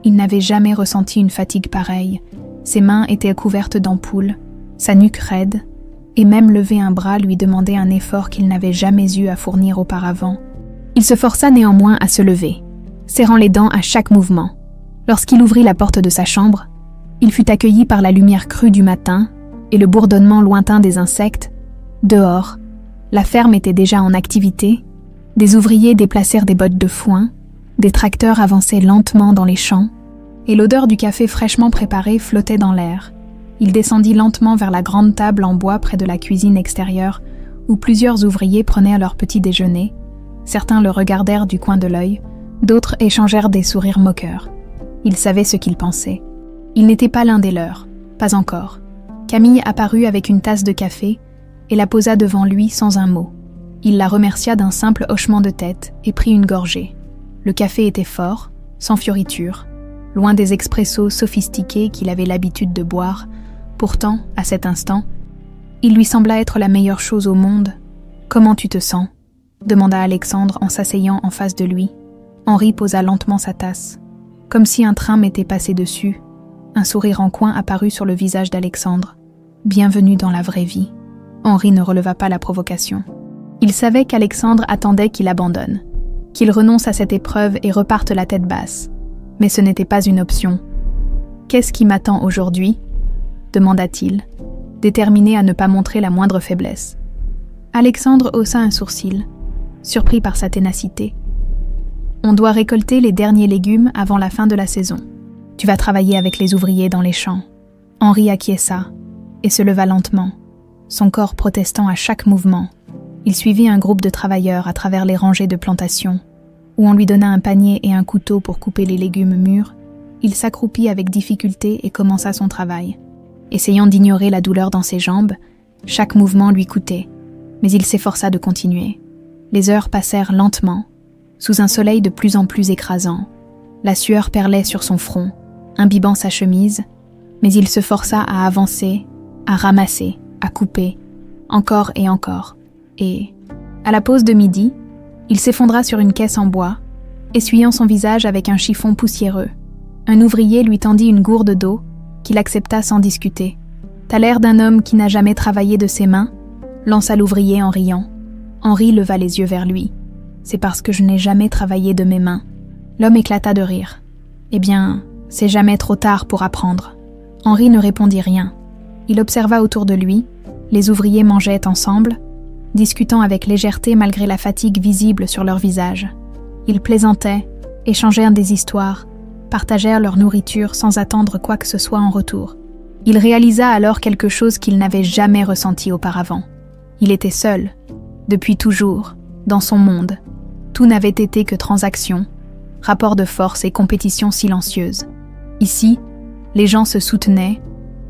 S1: Il n'avait jamais ressenti une fatigue pareille. Ses mains étaient couvertes d'ampoules, sa nuque raide, et même lever un bras lui demandait un effort qu'il n'avait jamais eu à fournir auparavant. Il se força néanmoins à se lever, serrant les dents à chaque mouvement. Lorsqu'il ouvrit la porte de sa chambre, il fut accueilli par la lumière crue du matin et le bourdonnement lointain des insectes. Dehors, la ferme était déjà en activité. Des ouvriers déplacèrent des bottes de foin, des tracteurs avançaient lentement dans les champs, et l'odeur du café fraîchement préparé flottait dans l'air. Il descendit lentement vers la grande table en bois près de la cuisine extérieure, où plusieurs ouvriers prenaient leur petit déjeuner. Certains le regardèrent du coin de l'œil, d'autres échangèrent des sourires moqueurs. Il savait ce qu'il pensait. Il n'était pas l'un des leurs, pas encore. Camille apparut avec une tasse de café et la posa devant lui sans un mot. Il la remercia d'un simple hochement de tête et prit une gorgée. Le café était fort, sans fioriture, loin des expressos sophistiqués qu'il avait l'habitude de boire. Pourtant, à cet instant, il lui sembla être la meilleure chose au monde. « Comment tu te sens ?» demanda Alexandre en s'asseyant en face de lui. Henri posa lentement sa tasse, comme si un train m'était passé dessus. Un sourire en coin apparut sur le visage d'Alexandre. « Bienvenue dans la vraie vie. » Henri ne releva pas la provocation. Il savait qu'Alexandre attendait qu'il abandonne, qu'il renonce à cette épreuve et reparte la tête basse. Mais ce n'était pas une option. « Qu'est-ce qui m'attend aujourd'hui ?» demanda-t-il, déterminé à ne pas montrer la moindre faiblesse. Alexandre haussa un sourcil, surpris par sa ténacité. « On doit récolter les derniers légumes avant la fin de la saison. Tu vas travailler avec les ouvriers dans les champs. » Henri acquiesça et se leva lentement, son corps protestant à chaque mouvement. Il suivit un groupe de travailleurs à travers les rangées de plantations, où on lui donna un panier et un couteau pour couper les légumes mûrs. Il s'accroupit avec difficulté et commença son travail. Essayant d'ignorer la douleur dans ses jambes, chaque mouvement lui coûtait, mais il s'efforça de continuer. Les heures passèrent lentement, sous un soleil de plus en plus écrasant. La sueur perlait sur son front, imbibant sa chemise, mais il se força à avancer, à ramasser, à couper, encore et encore. Et, à la pause de midi, il s'effondra sur une caisse en bois, essuyant son visage avec un chiffon poussiéreux. Un ouvrier lui tendit une gourde d'eau, qu'il accepta sans discuter. « T'as l'air d'un homme qui n'a jamais travaillé de ses mains ?» lança l'ouvrier en riant. Henri leva les yeux vers lui. « C'est parce que je n'ai jamais travaillé de mes mains. » L'homme éclata de rire. « Eh bien, c'est jamais trop tard pour apprendre. » Henri ne répondit rien. Il observa autour de lui. Les ouvriers mangeaient ensemble, discutant avec légèreté malgré la fatigue visible sur leurs visages. Ils plaisantaient, échangèrent des histoires, partagèrent leur nourriture sans attendre quoi que ce soit en retour. Il réalisa alors quelque chose qu'il n'avait jamais ressenti auparavant. Il était seul, depuis toujours, dans son monde. Tout n'avait été que transaction, rapport de force et compétition silencieuse. Ici, les gens se soutenaient,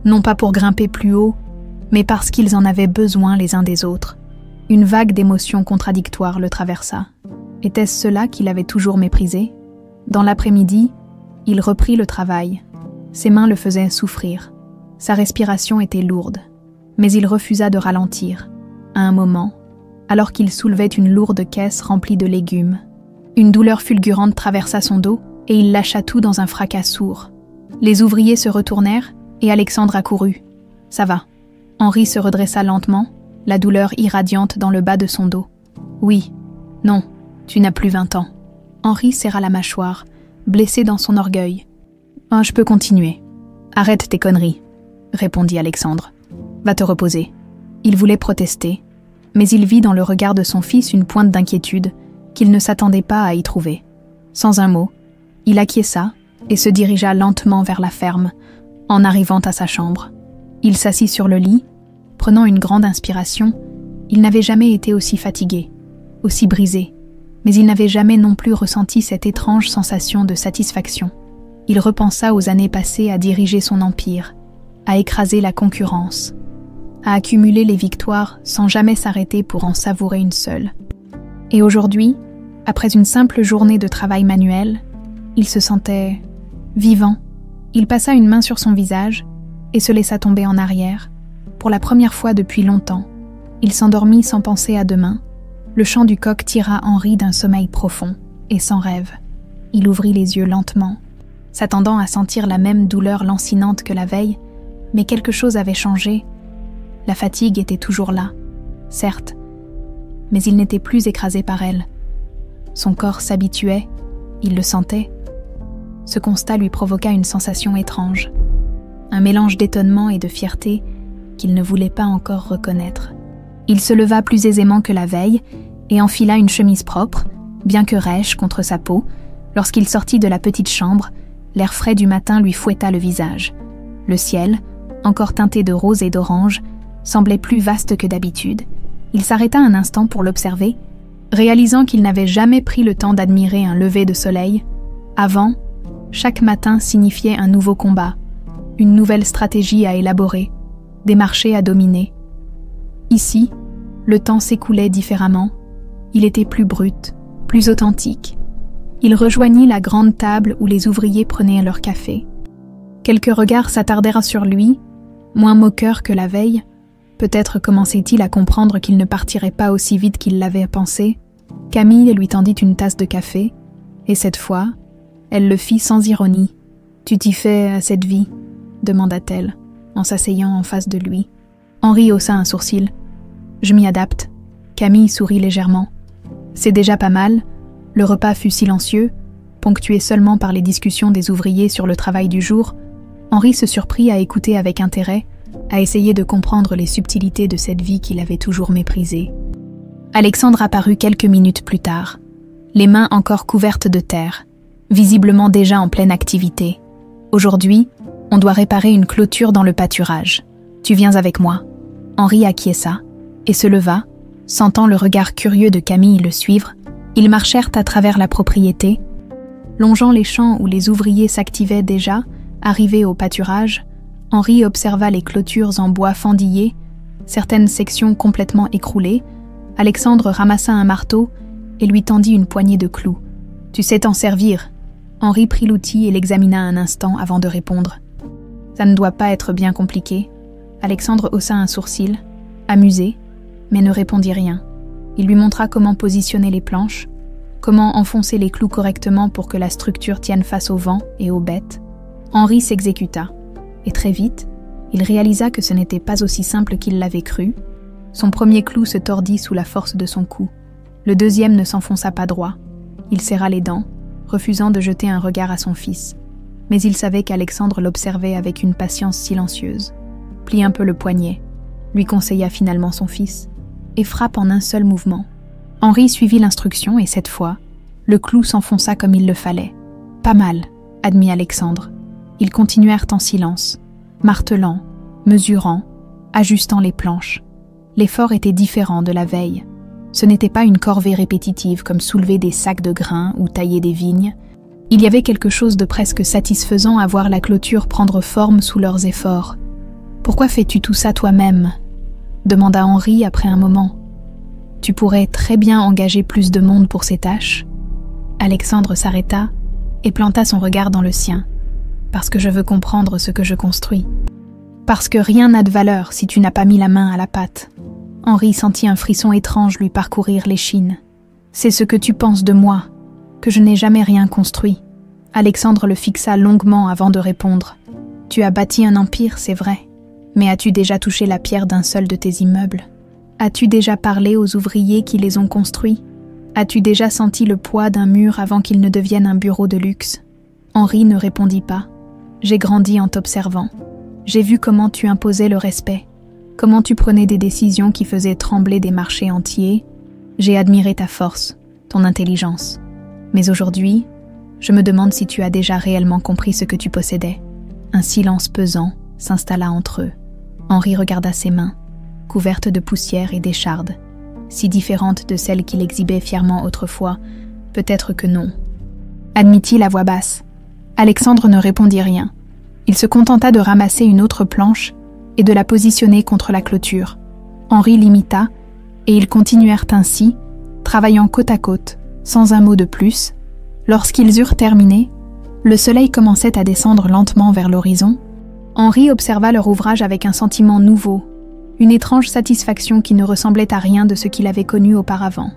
S1: non pas pour grimper plus haut, mais parce qu'ils en avaient besoin les uns des autres. Une vague d'émotions contradictoires le traversa. Était-ce cela qu'il avait toujours méprisé? Dans l'après-midi, il reprit le travail. Ses mains le faisaient souffrir. Sa respiration était lourde. Mais il refusa de ralentir. À un moment, alors qu'il soulevait une lourde caisse remplie de légumes, une douleur fulgurante traversa son dos et il lâcha tout dans un fracas sourd. Les ouvriers se retournèrent et Alexandre accourut. « Ça va. » Henri se redressa lentement, la douleur irradiante dans le bas de son dos. « Oui. Non. Tu n'as plus 20 ans. » Henri serra la mâchoire, blessé dans son orgueil. « Je peux continuer. »« Arrête tes conneries, » répondit Alexandre. « Va te reposer. » Il voulait protester, mais il vit dans le regard de son fils une pointe d'inquiétude qu'il ne s'attendait pas à y trouver. Sans un mot, il acquiesça et se dirigea lentement vers la ferme, en arrivant à sa chambre. Il s'assit sur le lit, prenant une grande inspiration. Il n'avait jamais été aussi fatigué, aussi brisé, mais il n'avait jamais non plus ressenti cette étrange sensation de satisfaction. Il repensa aux années passées à diriger son empire, à écraser la concurrence, à accumuler les victoires sans jamais s'arrêter pour en savourer une seule. Et aujourd'hui, après une simple journée de travail manuel, il se sentait vivant. Il passa une main sur son visage et se laissa tomber en arrière. Pour la première fois depuis longtemps, il s'endormit sans penser à demain. Le chant du coq tira Henri d'un sommeil profond et sans rêve. Il ouvrit les yeux lentement, s'attendant à sentir la même douleur lancinante que la veille, mais quelque chose avait changé. La fatigue était toujours là, certes, mais il n'était plus écrasé par elle. Son corps s'habituait, il le sentait. Ce constat lui provoqua une sensation étrange, un mélange d'étonnement et de fierté qu'il ne voulait pas encore reconnaître. Il se leva plus aisément que la veille et enfila une chemise propre, bien que rêche contre sa peau. Lorsqu'il sortit de la petite chambre, l'air frais du matin lui fouetta le visage. Le ciel, encore teinté de rose et d'orange, semblait plus vaste que d'habitude, Il s'arrêta un instant pour l'observer, réalisant qu'il n'avait jamais pris le temps d'admirer un lever de soleil. Avant, chaque matin signifiait un nouveau combat, une nouvelle stratégie à élaborer, des marchés à dominer. Ici, le temps s'écoulait différemment. Il était plus brut, plus authentique. Il rejoignit la grande table où les ouvriers prenaient leur café. Quelques regards s'attardèrent sur lui, moins moqueurs que la veille. Peut-être commençait-il à comprendre qu'il ne partirait pas aussi vite qu'il l'avait pensé. Camille lui tendit une tasse de café, et cette fois, elle le fit sans ironie. « Tu t'y fais à cette vie ?» demanda-t-elle, en s'asseyant en face de lui. Henri haussa un sourcil. « Je m'y adapte. » Camille sourit légèrement. « C'est déjà pas mal. » Le repas fut silencieux, ponctué seulement par les discussions des ouvriers sur le travail du jour. Henri se surprit à écouter avec intérêt, à essayer de comprendre les subtilités de cette vie qu'il avait toujours méprisée. Alexandre apparut quelques minutes plus tard, les mains encore couvertes de terre, visiblement déjà en pleine activité. « Aujourd'hui, on doit réparer une clôture dans le pâturage. Tu viens avec moi. » Henri acquiesça et se leva, sentant le regard curieux de Camille le suivre. Ils marchèrent à travers la propriété, longeant les champs où les ouvriers s'activaient déjà. Arrivé au pâturage, Henri observa les clôtures en bois fendillé, certaines sections complètement écroulées. Alexandre ramassa un marteau et lui tendit une poignée de clous. « Tu sais t'en servir ?» Henri prit l'outil et l'examina un instant avant de répondre. « Ça ne doit pas être bien compliqué. » Alexandre haussa un sourcil, amusé, mais ne répondit rien. Il lui montra comment positionner les planches, comment enfoncer les clous correctement pour que la structure tienne face au vent et aux bêtes. Henri s'exécuta, et très vite, il réalisa que ce n'était pas aussi simple qu'il l'avait cru. Son premier clou se tordit sous la force de son coup. Le deuxième ne s'enfonça pas droit. Il serra les dents, refusant de jeter un regard à son fils. Mais il savait qu'Alexandre l'observait avec une patience silencieuse. Plie un peu le poignet, lui conseilla finalement son fils, et frappe en un seul mouvement. Henri suivit l'instruction et cette fois, le clou s'enfonça comme il le fallait. « Pas mal », admit Alexandre. Ils continuèrent en silence, martelant, mesurant, ajustant les planches. L'effort était différent de la veille. Ce n'était pas une corvée répétitive comme soulever des sacs de grains ou tailler des vignes. Il y avait quelque chose de presque satisfaisant à voir la clôture prendre forme sous leurs efforts. « Pourquoi fais-tu tout ça toi-même » demanda Henri après un moment. « Tu pourrais très bien engager plus de monde pour ces tâches. » Alexandre s'arrêta et planta son regard dans le sien. « Parce que je veux comprendre ce que je construis. Parce que rien n'a de valeur si tu n'as pas mis la main à la pâte. » Henri sentit un frisson étrange lui parcourir l'échine. « C'est ce que tu penses de moi, que je n'ai jamais rien construit. » Alexandre le fixa longuement avant de répondre. « Tu as bâti un empire, c'est vrai. Mais as-tu déjà touché la pierre d'un seul de tes immeubles? As-tu déjà parlé aux ouvriers qui les ont construits? As-tu déjà senti le poids d'un mur avant qu'il ne devienne un bureau de luxe ?» Henri ne répondit pas. « J'ai grandi en t'observant. J'ai vu comment tu imposais le respect, comment tu prenais des décisions qui faisaient trembler des marchés entiers. J'ai admiré ta force, ton intelligence. Mais aujourd'hui, je me demande si tu as déjà réellement compris ce que tu possédais. » Un silence pesant s'installa entre eux. Henri regarda ses mains, couvertes de poussière et d'échardes, si différentes de celles qu'il exhibait fièrement autrefois. Peut-être que non. Admit-il à voix basse. Alexandre ne répondit rien. Il se contenta de ramasser une autre planche et de la positionner contre la clôture. Henri l'imita, et ils continuèrent ainsi, travaillant côte à côte, sans un mot de plus. Lorsqu'ils eurent terminé, le soleil commençait à descendre lentement vers l'horizon. Henri observa leur ouvrage avec un sentiment nouveau, une étrange satisfaction qui ne ressemblait à rien de ce qu'il avait connu auparavant.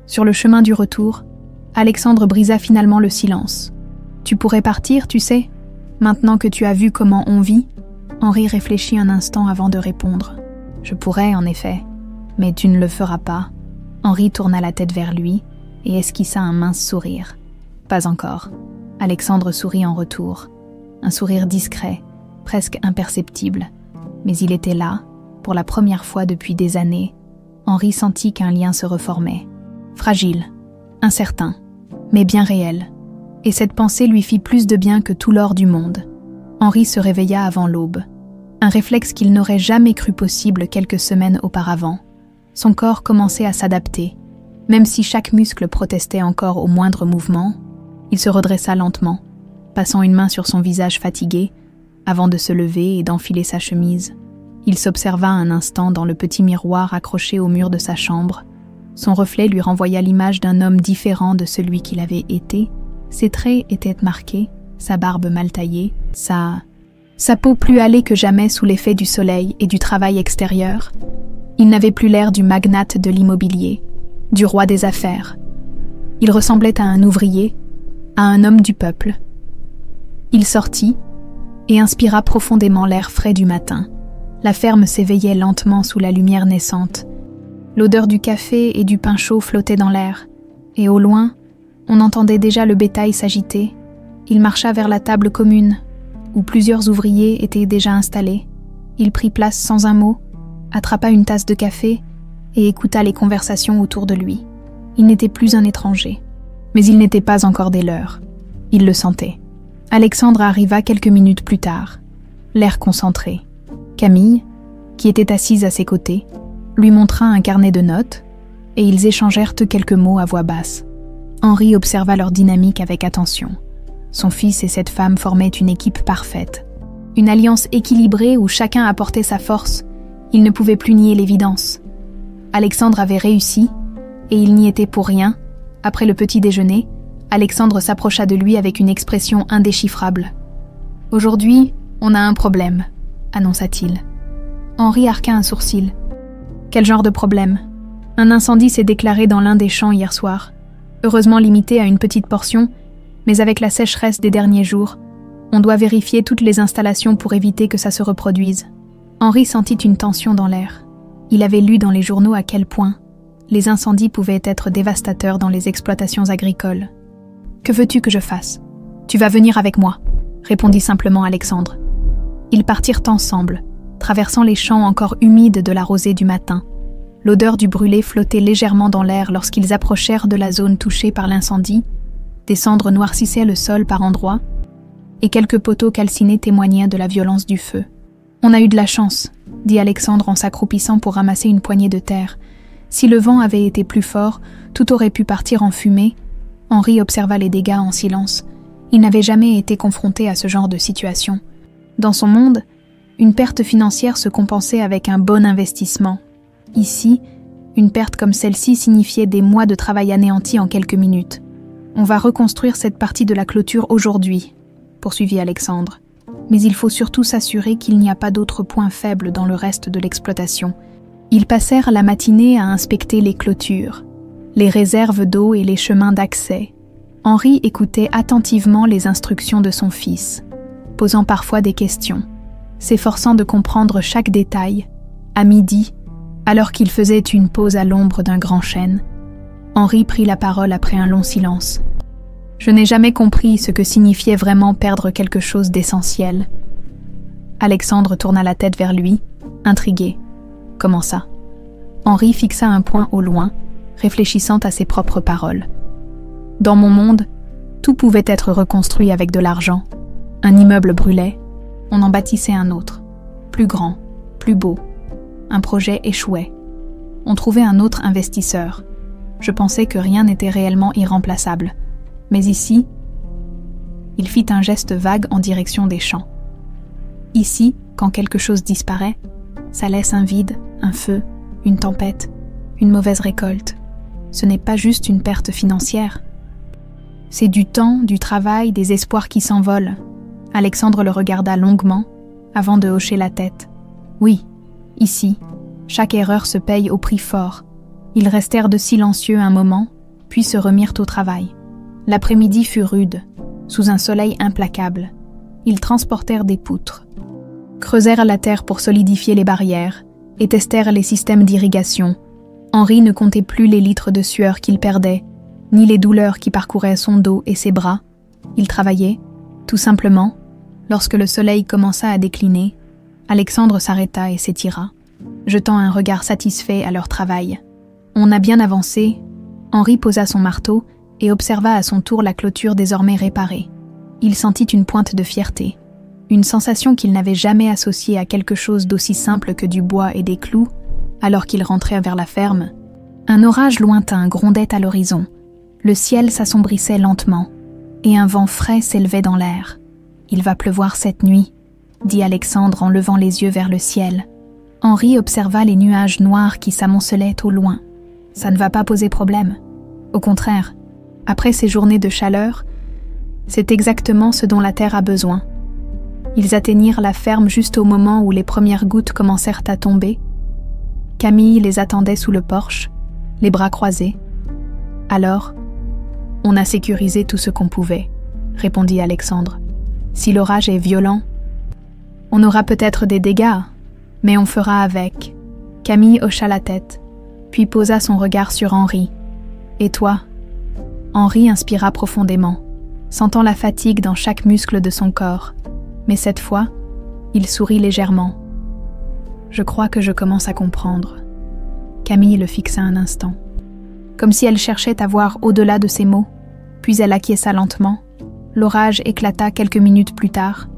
S1: Sur le chemin du retour, Alexandre brisa finalement le silence. « Tu pourrais partir, tu sais, maintenant que tu as vu comment on vit ?» Henri réfléchit un instant avant de répondre. « Je pourrais, en effet, mais tu ne le feras pas. » Henri tourna la tête vers lui et esquissa un mince sourire. « Pas encore. » Alexandre sourit en retour. Un sourire discret, presque imperceptible. Mais il était là, pour la première fois depuis des années. Henri sentit qu'un lien se reformait. Fragile, incertain, mais bien réel. Et cette pensée lui fit plus de bien que tout l'or du monde. Henri se réveilla avant l'aube. Un réflexe qu'il n'aurait jamais cru possible quelques semaines auparavant. Son corps commençait à s'adapter. Même si chaque muscle protestait encore au moindre mouvement, il se redressa lentement, passant une main sur son visage fatigué, avant de se lever et d'enfiler sa chemise. Il s'observa un instant dans le petit miroir accroché au mur de sa chambre. Son reflet lui renvoya l'image d'un homme différent de celui qu'il avait été. Ses traits étaient marqués, sa barbe mal taillée, sa peau plus hâlée que jamais sous l'effet du soleil et du travail extérieur. Il n'avait plus l'air du magnate de l'immobilier, du roi des affaires. Il ressemblait à un ouvrier, à un homme du peuple. Il sortit et inspira profondément l'air frais du matin. La ferme s'éveillait lentement sous la lumière naissante. L'odeur du café et du pain chaud flottait dans l'air, et au loin, on entendait déjà le bétail s'agiter. Il marcha vers la table commune, où plusieurs ouvriers étaient déjà installés. Il prit place sans un mot, attrapa une tasse de café et écouta les conversations autour de lui. Il n'était plus un étranger, mais il n'était pas encore des leurs. Il le sentait. Alexandre arriva quelques minutes plus tard, l'air concentré. Camille, qui était assise à ses côtés, lui montra un carnet de notes et ils échangèrent quelques mots à voix basse. Henri observa leur dynamique avec attention. Son fils et cette femme formaient une équipe parfaite. Une alliance équilibrée où chacun apportait sa force. Il ne pouvait plus nier l'évidence. Alexandre avait réussi, et il n'y était pour rien. Après le petit déjeuner, Alexandre s'approcha de lui avec une expression indéchiffrable. « Aujourd'hui, on a un problème », annonça-t-il. Henri arqua un sourcil. « Quel genre de problème ? Un incendie s'est déclaré dans l'un des champs hier soir. Heureusement limité à une petite portion, mais avec la sécheresse des derniers jours, on doit vérifier toutes les installations pour éviter que ça se reproduise. » Henri sentit une tension dans l'air. Il avait lu dans les journaux à quel point les incendies pouvaient être dévastateurs dans les exploitations agricoles. « Que veux-tu que je fasse ? Tu vas venir avec moi, » répondit simplement Alexandre. Ils partirent ensemble, traversant les champs encore humides de la rosée du matin. L'odeur du brûlé flottait légèrement dans l'air lorsqu'ils approchèrent de la zone touchée par l'incendie. Des cendres noircissaient le sol par endroits, et quelques poteaux calcinés témoignaient de la violence du feu. « On a eu de la chance », dit Alexandre en s'accroupissant pour ramasser une poignée de terre. Si le vent avait été plus fort, tout aurait pu partir en fumée. Henri observa les dégâts en silence. Il n'avait jamais été confronté à ce genre de situation. Dans son monde, une perte financière se compensait avec un bon investissement. Ici, une perte comme celle-ci signifiait des mois de travail anéantis en quelques minutes. « On va reconstruire cette partie de la clôture aujourd'hui », poursuivit Alexandre. Mais il faut surtout s'assurer qu'il n'y a pas d'autres points faibles dans le reste de l'exploitation. Ils passèrent la matinée à inspecter les clôtures, les réserves d'eau et les chemins d'accès. Henri écoutait attentivement les instructions de son fils, posant parfois des questions, s'efforçant de comprendre chaque détail. À midi, alors qu'il faisait une pause à l'ombre d'un grand chêne, Henri prit la parole après un long silence. « Je n'ai jamais compris ce que signifiait vraiment perdre quelque chose d'essentiel. » Alexandre tourna la tête vers lui, intrigué. « Comment ça ?» Henri fixa un point au loin, réfléchissant à ses propres paroles. « Dans mon monde, tout pouvait être reconstruit avec de l'argent. Un immeuble brûlait, on en bâtissait un autre, plus grand, plus beau. Un projet échouait. On trouvait un autre investisseur. Je pensais que rien n'était réellement irremplaçable. Mais ici, il fit un geste vague en direction des champs. Ici, quand quelque chose disparaît, ça laisse un vide, un feu, une tempête, une mauvaise récolte. Ce n'est pas juste une perte financière. C'est du temps, du travail, des espoirs qui s'envolent. Alexandre le regarda longuement, avant de hocher la tête. Oui, ici, chaque erreur se paye au prix fort. Ils restèrent de silencieux un moment, puis se remirent au travail. L'après-midi fut rude, sous un soleil implacable. Ils transportèrent des poutres, creusèrent la terre pour solidifier les barrières et testèrent les systèmes d'irrigation. Henri ne comptait plus les litres de sueur qu'il perdait, ni les douleurs qui parcouraient son dos et ses bras. Il travaillait, tout simplement. Lorsque le soleil commença à décliner, Alexandre s'arrêta et s'étira, jetant un regard satisfait à leur travail. On a bien avancé. Henri posa son marteau et observa à son tour la clôture désormais réparée. Il sentit une pointe de fierté, une sensation qu'il n'avait jamais associée à quelque chose d'aussi simple que du bois et des clous, Alors qu'ils rentraient vers la ferme, un orage lointain grondait à l'horizon. Le ciel s'assombrissait lentement, et un vent frais s'élevait dans l'air. « Il va pleuvoir cette nuit », dit Alexandre en levant les yeux vers le ciel. Henri observa les nuages noirs qui s'amoncelaient au loin. Ça ne va pas poser problème. Au contraire, après ces journées de chaleur, c'est exactement ce dont la terre a besoin. Ils atteignirent la ferme juste au moment où les premières gouttes commencèrent à tomber. Camille les attendait sous le porche, les bras croisés. « Alors, on a sécurisé tout ce qu'on pouvait, » répondit Alexandre. « Si l'orage est violent, on aura peut-être des dégâts, mais on fera avec. » Camille hocha la tête, puis posa son regard sur Henri. « Et toi ?» Henri inspira profondément, sentant la fatigue dans chaque muscle de son corps. Mais cette fois, il sourit légèrement. « Je crois que je commence à comprendre. » Camille le fixa un instant, comme si elle cherchait à voir au-delà de ses mots, puis elle acquiesça lentement. L'orage éclata quelques minutes plus tard,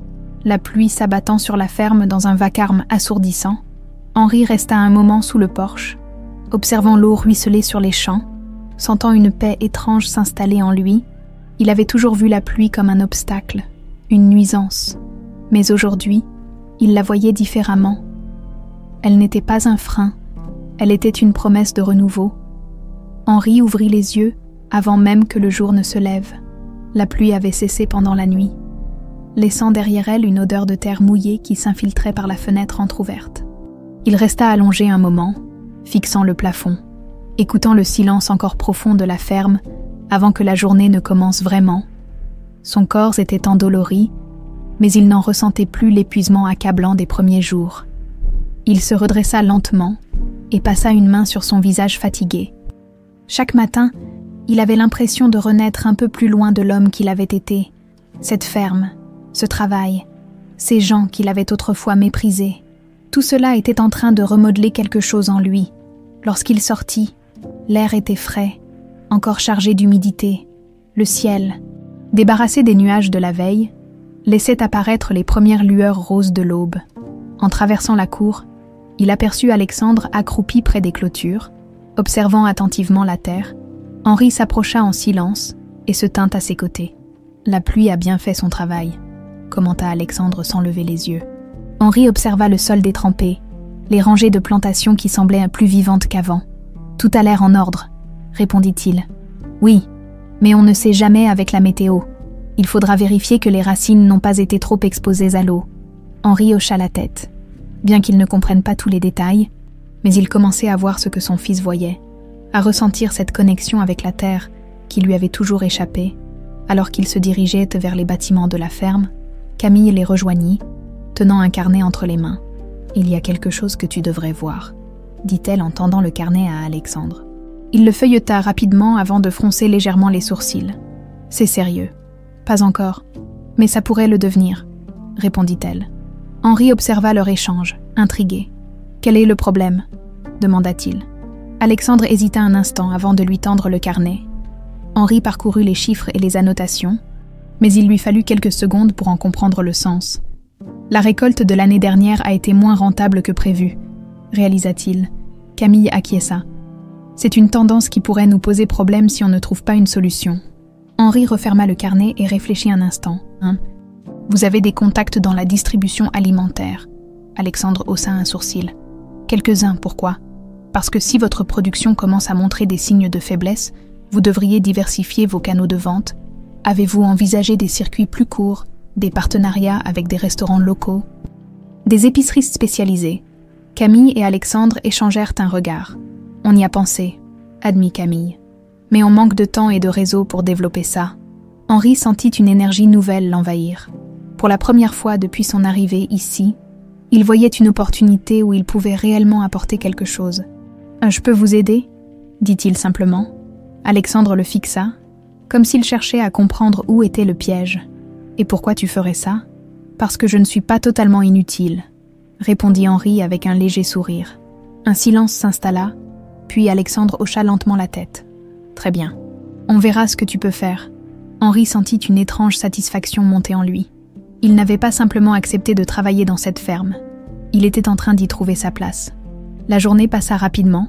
S1: la pluie s'abattant sur la ferme dans un vacarme assourdissant. Henri resta un moment sous le porche, observant l'eau ruisseler sur les champs, sentant une paix étrange s'installer en lui. Il avait toujours vu la pluie comme un obstacle, une nuisance. Mais aujourd'hui, il la voyait différemment. Elle n'était pas un frein, elle était une promesse de renouveau. Henri ouvrit les yeux avant même que le jour ne se lève. La pluie avait cessé pendant la nuit, laissant derrière elle une odeur de terre mouillée qui s'infiltrait par la fenêtre entr'ouverte. Il resta allongé un moment, fixant le plafond, écoutant le silence encore profond de la ferme avant que la journée ne commence vraiment. Son corps était endolori, mais il n'en ressentait plus l'épuisement accablant des premiers jours. Il se redressa lentement et passa une main sur son visage fatigué. Chaque matin, il avait l'impression de renaître un peu plus loin de l'homme qu'il avait été. Cette ferme, ce travail, ces gens qu'il avait autrefois méprisés. Tout cela était en train de remodeler quelque chose en lui. Lorsqu'il sortit, l'air était frais, encore chargé d'humidité. Le ciel, débarrassé des nuages de la veille, laissait apparaître les premières lueurs roses de l'aube. En traversant la cour, il aperçut Alexandre accroupi près des clôtures, observant attentivement la terre. Henri s'approcha en silence et se tint à ses côtés. « La pluie a bien fait son travail », commenta Alexandre sans lever les yeux. Henri observa le sol détrempé, les rangées de plantations qui semblaient plus vivantes qu'avant. « Tout a l'air en ordre », répondit-il. « Oui, mais on ne sait jamais avec la météo. Il faudra vérifier que les racines n'ont pas été trop exposées à l'eau. » Henri hocha la tête. Bien qu'il ne comprenne pas tous les détails, mais il commençait à voir ce que son fils voyait, à ressentir cette connexion avec la terre qui lui avait toujours échappé. Alors qu'il se dirigeait vers les bâtiments de la ferme, Camille les rejoignit, tenant un carnet entre les mains. « Il y a quelque chose que tu devrais voir », dit-elle en tendant le carnet à Alexandre. Il le feuilleta rapidement avant de froncer légèrement les sourcils. « C'est sérieux. »« Pas encore, mais ça pourrait le devenir, » répondit-elle. Henri observa leur échange, intrigué. « Quel est le problème ?» demanda-t-il. Alexandre hésita un instant avant de lui tendre le carnet. Henri parcourut les chiffres et les annotations, mais il lui fallut quelques secondes pour en comprendre le sens. « La récolte de l'année dernière a été moins rentable que prévu, » réalisa-t-il. Camille acquiesça. « C'est une tendance qui pourrait nous poser problème si on ne trouve pas une solution. » Henri referma le carnet et réfléchit un instant. « Vous avez des contacts dans la distribution alimentaire. » Alexandre haussa un sourcil. « Quelques-uns, pourquoi ? Parce que si votre production commence à montrer des signes de faiblesse, vous devriez diversifier vos canaux de vente. Avez-vous envisagé des circuits plus courts, des partenariats avec des restaurants locaux, des épiceries spécialisées ?» Camille et Alexandre échangèrent un regard. « On y a pensé, » admit Camille. « Mais on manque de temps et de réseau pour développer ça. » Henri sentit une énergie nouvelle l'envahir. Pour la première fois depuis son arrivée ici, il voyait une opportunité où il pouvait réellement apporter quelque chose. « Je peux vous aider ?» dit-il simplement. Alexandre le fixa, comme s'il cherchait à comprendre où était le piège. « Et pourquoi tu ferais ça ? » « Parce que je ne suis pas totalement inutile, » répondit Henri avec un léger sourire. Un silence s'installa, puis Alexandre hocha lentement la tête. « Très bien, on verra ce que tu peux faire. » Henri sentit une étrange satisfaction monter en lui. Il n'avait pas simplement accepté de travailler dans cette ferme, il était en train d'y trouver sa place. La journée passa rapidement,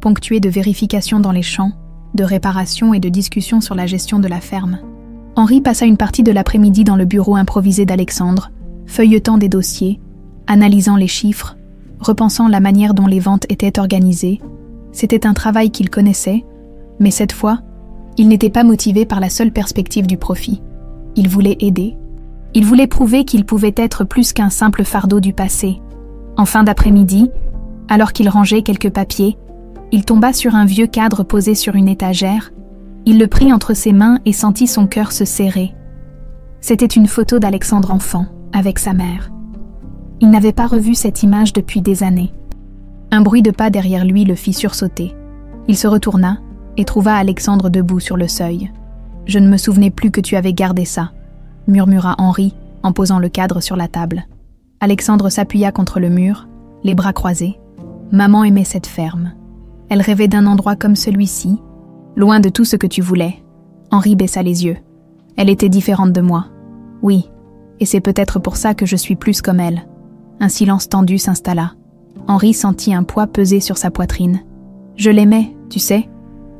S1: ponctuée de vérifications dans les champs, de réparations et de discussions sur la gestion de la ferme. Henri passa une partie de l'après-midi dans le bureau improvisé d'Alexandre, feuilletant des dossiers, analysant les chiffres, repensant la manière dont les ventes étaient organisées. C'était un travail qu'il connaissait, mais cette fois, il n'était pas motivé par la seule perspective du profit. Il voulait aider. Il voulait prouver qu'il pouvait être plus qu'un simple fardeau du passé. En fin d'après-midi, alors qu'il rangeait quelques papiers, il tomba sur un vieux cadre posé sur une étagère. Il le prit entre ses mains et sentit son cœur se serrer. C'était une photo d'Alexandre enfant, avec sa mère. Il n'avait pas revu cette image depuis des années. Un bruit de pas derrière lui le fit sursauter. Il se retourna et trouva Alexandre debout sur le seuil. « Je ne me souvenais plus que tu avais gardé ça », murmura Henri en posant le cadre sur la table. Alexandre s'appuya contre le mur, les bras croisés. Maman aimait cette ferme. Elle rêvait d'un endroit comme celui-ci, loin de tout ce que tu voulais. Henri baissa les yeux. Elle était différente de moi. Oui, et c'est peut-être pour ça que je suis plus comme elle. Un silence tendu s'installa. Henri sentit un poids peser sur sa poitrine. Je l'aimais, tu sais.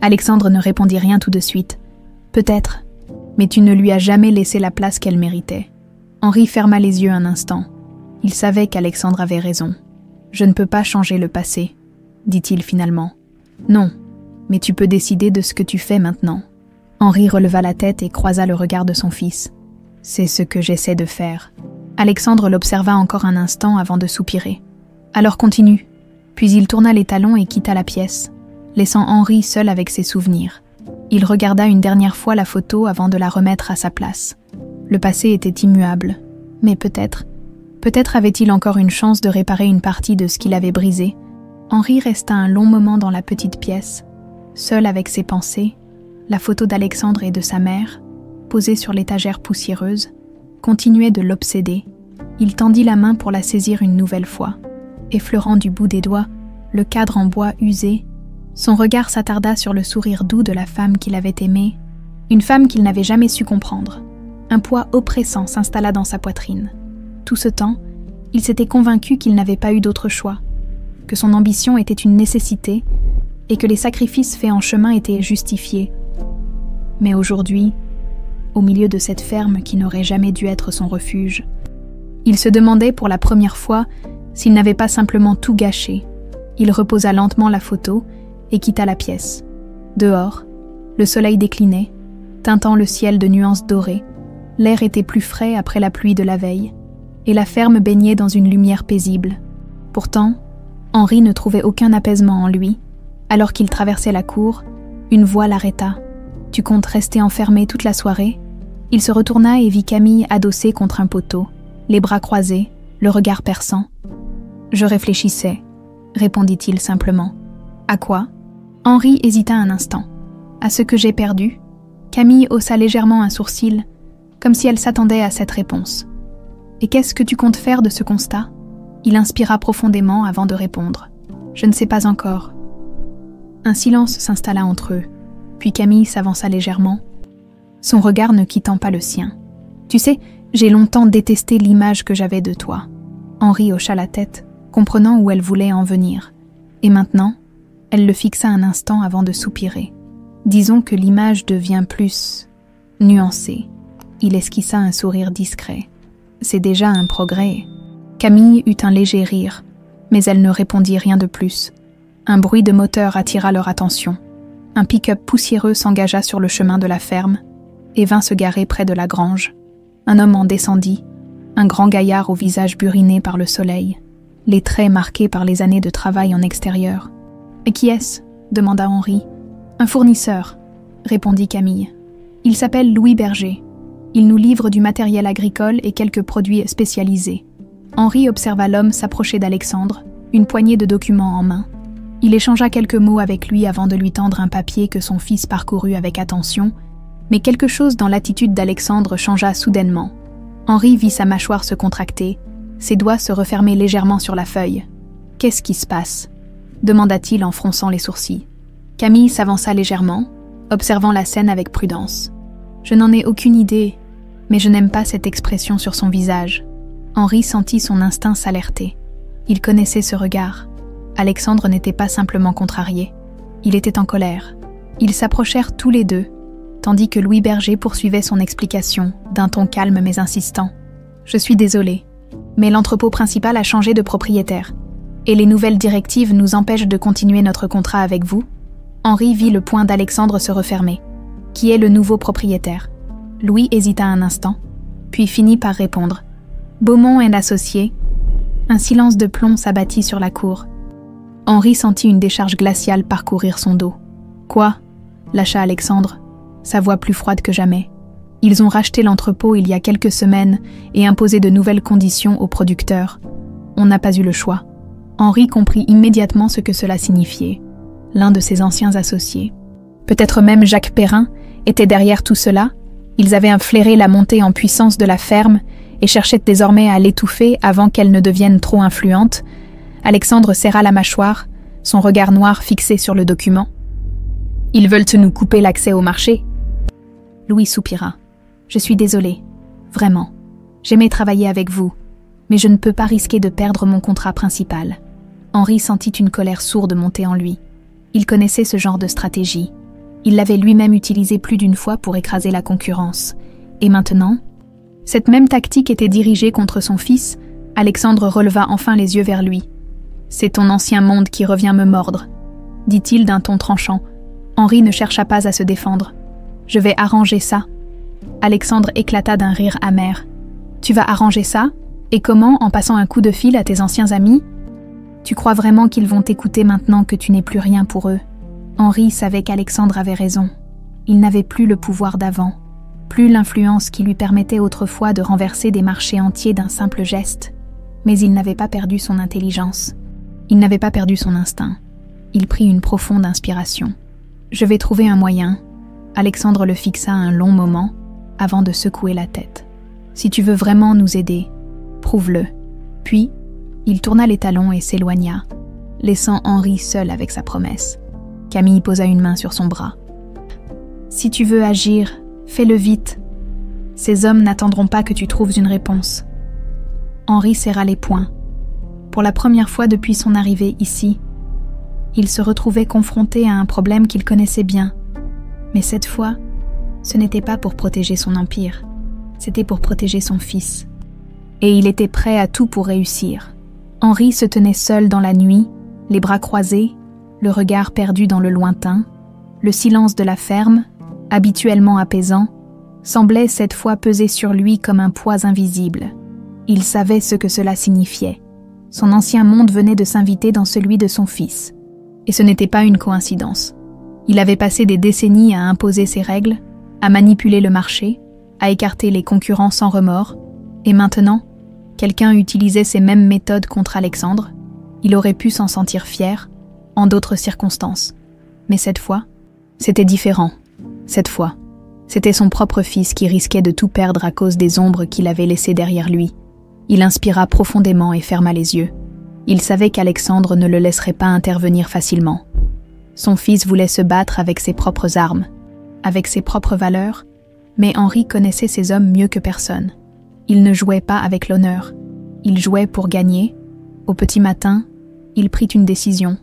S1: Alexandre ne répondit rien tout de suite. Peut-être, mais tu ne lui as jamais laissé la place qu'elle méritait. Henri ferma les yeux un instant. Il savait qu'Alexandre avait raison. Je ne peux pas changer le passé, dit-il finalement. Non, mais tu peux décider de ce que tu fais maintenant. Henri releva la tête et croisa le regard de son fils. C'est ce que j'essaie de faire. Alexandre l'observa encore un instant avant de soupirer. Alors continue. Puis il tourna les talons et quitta la pièce, laissant Henri seul avec ses souvenirs. Il regarda une dernière fois la photo avant de la remettre à sa place. Le passé était immuable, mais peut-être avait-il encore une chance de réparer une partie de ce qu'il avait brisé. Henri resta un long moment dans la petite pièce, seul avec ses pensées, la photo d'Alexandre et de sa mère, posée sur l'étagère poussiéreuse, continuait de l'obséder. Il tendit la main pour la saisir une nouvelle fois. Effleurant du bout des doigts le cadre en bois usé, son regard s'attarda sur le sourire doux de la femme qu'il avait aimée, une femme qu'il n'avait jamais su comprendre. Un poids oppressant s'installa dans sa poitrine. Tout ce temps, il s'était convaincu qu'il n'avait pas eu d'autre choix, que son ambition était une nécessité et que les sacrifices faits en chemin étaient justifiés. Mais aujourd'hui, au milieu de cette ferme qui n'aurait jamais dû être son refuge, il se demandait pour la première fois s'il n'avait pas simplement tout gâché. Il reposa lentement la photo et quitta la pièce. Dehors, le soleil déclinait, teintant le ciel de nuances dorées. L'air était plus frais après la pluie de la veille, et la ferme baignait dans une lumière paisible. Pourtant, Henri ne trouvait aucun apaisement en lui. Alors qu'il traversait la cour, une voix l'arrêta. « Tu comptes rester enfermé toute la soirée ?» Il se retourna et vit Camille adossée contre un poteau, les bras croisés, le regard perçant. « Je réfléchissais », répondit-il simplement. « À quoi ?» Henri hésita un instant. « À ce que j'ai perdu ?» Camille haussa légèrement un sourcil, comme si elle s'attendait à cette réponse. « Et qu'est-ce que tu comptes faire de ce constat ?» Il inspira profondément avant de répondre. « Je ne sais pas encore. » Un silence s'installa entre eux, puis Camille s'avança légèrement, son regard ne quittant pas le sien. « Tu sais, j'ai longtemps détesté l'image que j'avais de toi. » Henri hocha la tête, comprenant où elle voulait en venir. Et maintenant, elle le fixa un instant avant de soupirer. « Disons que l'image devient plus nuancée. » Il esquissa un sourire discret. « C'est déjà un progrès. » Camille eut un léger rire, mais elle ne répondit rien de plus. Un bruit de moteur attira leur attention. Un pick-up poussiéreux s'engagea sur le chemin de la ferme et vint se garer près de la grange. Un homme en descendit, un grand gaillard au visage buriné par le soleil, les traits marqués par les années de travail en extérieur. « Et qui est-ce » demanda Henri. « Un fournisseur » répondit Camille. « Il s'appelle Louis Berger. Il nous livre du matériel agricole et quelques produits spécialisés. » Henri observa l'homme s'approcher d'Alexandre, une poignée de documents en main. Il échangea quelques mots avec lui avant de lui tendre un papier que son fils parcourut avec attention, mais quelque chose dans l'attitude d'Alexandre changea soudainement. Henri vit sa mâchoire se contracter, ses doigts se refermer légèrement sur la feuille. « Qu'est-ce qui se passe ?» demanda-t-il en fronçant les sourcils. Camille s'avança légèrement, observant la scène avec prudence. « Je n'en ai aucune idée, mais je n'aime pas cette expression sur son visage. » Henri sentit son instinct s'alerter. Il connaissait ce regard. Alexandre n'était pas simplement contrarié. Il était en colère. Ils s'approchèrent tous les deux, tandis que Louis Berger poursuivait son explication, d'un ton calme mais insistant. « Je suis désolé, mais l'entrepôt principal a changé de propriétaire, et les nouvelles directives nous empêchent de continuer notre contrat avec vous. » Henri vit le poing d'Alexandre se refermer. « Qui est le nouveau propriétaire ?» Louis hésita un instant, puis finit par répondre. « Beaumont et associé. » Un silence de plomb s'abattit sur la cour. Henri sentit une décharge glaciale parcourir son dos. « Quoi ?» lâcha Alexandre, sa voix plus froide que jamais. « Ils ont racheté l'entrepôt il y a quelques semaines et imposé de nouvelles conditions aux producteurs. On n'a pas eu le choix. » Henri comprit immédiatement ce que cela signifiait. L'un de ses anciens associés, peut-être même Jacques Perrin, était derrière tout cela. Ils avaient inflairé la montée en puissance de la ferme et cherchaient désormais à l'étouffer avant qu'elle ne devienne trop influente. Alexandre serra la mâchoire, son regard noir fixé sur le document. « Ils veulent nous couper l'accès au marché ?» Louis soupira. « Je suis désolé, vraiment. J'aimais travailler avec vous, mais je ne peux pas risquer de perdre mon contrat principal. » Henri sentit une colère sourde monter en lui. Il connaissait ce genre de stratégie. Il l'avait lui-même utilisé plus d'une fois pour écraser la concurrence. Et maintenant, cette même tactique était dirigée contre son fils. Alexandre releva enfin les yeux vers lui. « C'est ton ancien monde qui revient me mordre, » dit-il d'un ton tranchant. Henri ne chercha pas à se défendre. « Je vais arranger ça. » Alexandre éclata d'un rire amer. « Tu vas arranger ça? Et comment, en passant un coup de fil à tes anciens amis? Tu crois vraiment qu'ils vont t'écouter maintenant que tu n'es plus rien pour eux ?» Henri savait qu'Alexandre avait raison. Il n'avait plus le pouvoir d'avant, plus l'influence qui lui permettait autrefois de renverser des marchés entiers d'un simple geste. Mais il n'avait pas perdu son intelligence. Il n'avait pas perdu son instinct. Il prit une profonde inspiration. « Je vais trouver un moyen. » Alexandre le fixa un long moment, avant de secouer la tête. « Si tu veux vraiment nous aider, prouve-le. » Puis, il tourna les talons et s'éloigna, laissant Henri seul avec sa promesse. Camille posa une main sur son bras. « Si tu veux agir, fais-le vite. Ces hommes n'attendront pas que tu trouves une réponse. » Henri serra les poings. Pour la première fois depuis son arrivée ici, il se retrouvait confronté à un problème qu'il connaissait bien. Mais cette fois, ce n'était pas pour protéger son empire, c'était pour protéger son fils. Et il était prêt à tout pour réussir. Henri se tenait seul dans la nuit, les bras croisés, le regard perdu dans le lointain. Le silence de la ferme, habituellement apaisant, semblait cette fois peser sur lui comme un poids invisible. Il savait ce que cela signifiait. Son ancien monde venait de s'inviter dans celui de son fils. Et ce n'était pas une coïncidence. Il avait passé des décennies à imposer ses règles, à manipuler le marché, à écarter les concurrents sans remords, et maintenant, quelqu'un utilisait ces mêmes méthodes contre Alexandre. Il aurait pu s'en sentir fier, en d'autres circonstances. Mais cette fois, c'était différent. Cette fois, c'était son propre fils qui risquait de tout perdre à cause des ombres qu'il avait laissées derrière lui. Il inspira profondément et ferma les yeux. Il savait qu'Alexandre ne le laisserait pas intervenir facilement. Son fils voulait se battre avec ses propres armes, avec ses propres valeurs, mais Henri connaissait ces hommes mieux que personne. Il ne jouait pas avec l'honneur. Il jouait pour gagner. Au petit matin, il prit une décision.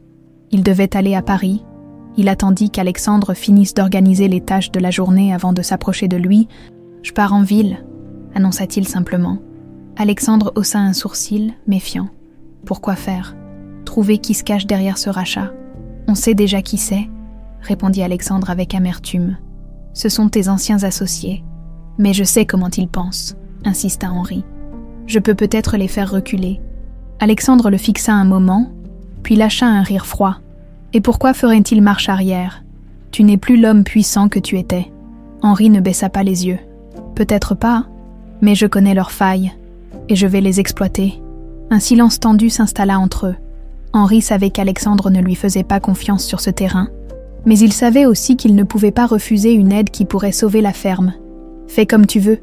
S1: Il devait aller à Paris. Il attendit qu'Alexandre finisse d'organiser les tâches de la journée avant de s'approcher de lui. « Je pars en ville », annonça-t-il simplement. Alexandre haussa un sourcil, méfiant. Pourquoi faire? Trouver qui se cache derrière ce rachat? On sait déjà qui c'est, répondit Alexandre avec amertume. Ce sont tes anciens associés. Mais je sais comment ils pensent, insista Henri. Je peux peut-être les faire reculer. Alexandre le fixa un moment, puis lâcha un rire froid. Et pourquoi ferait-il marche arrière? Tu n'es plus l'homme puissant que tu étais. Henri ne baissa pas les yeux. Peut-être pas, mais je connais leurs failles, et je vais les exploiter. Un silence tendu s'installa entre eux. Henri savait qu'Alexandre ne lui faisait pas confiance sur ce terrain, mais il savait aussi qu'il ne pouvait pas refuser une aide qui pourrait sauver la ferme. « Fais comme tu veux »,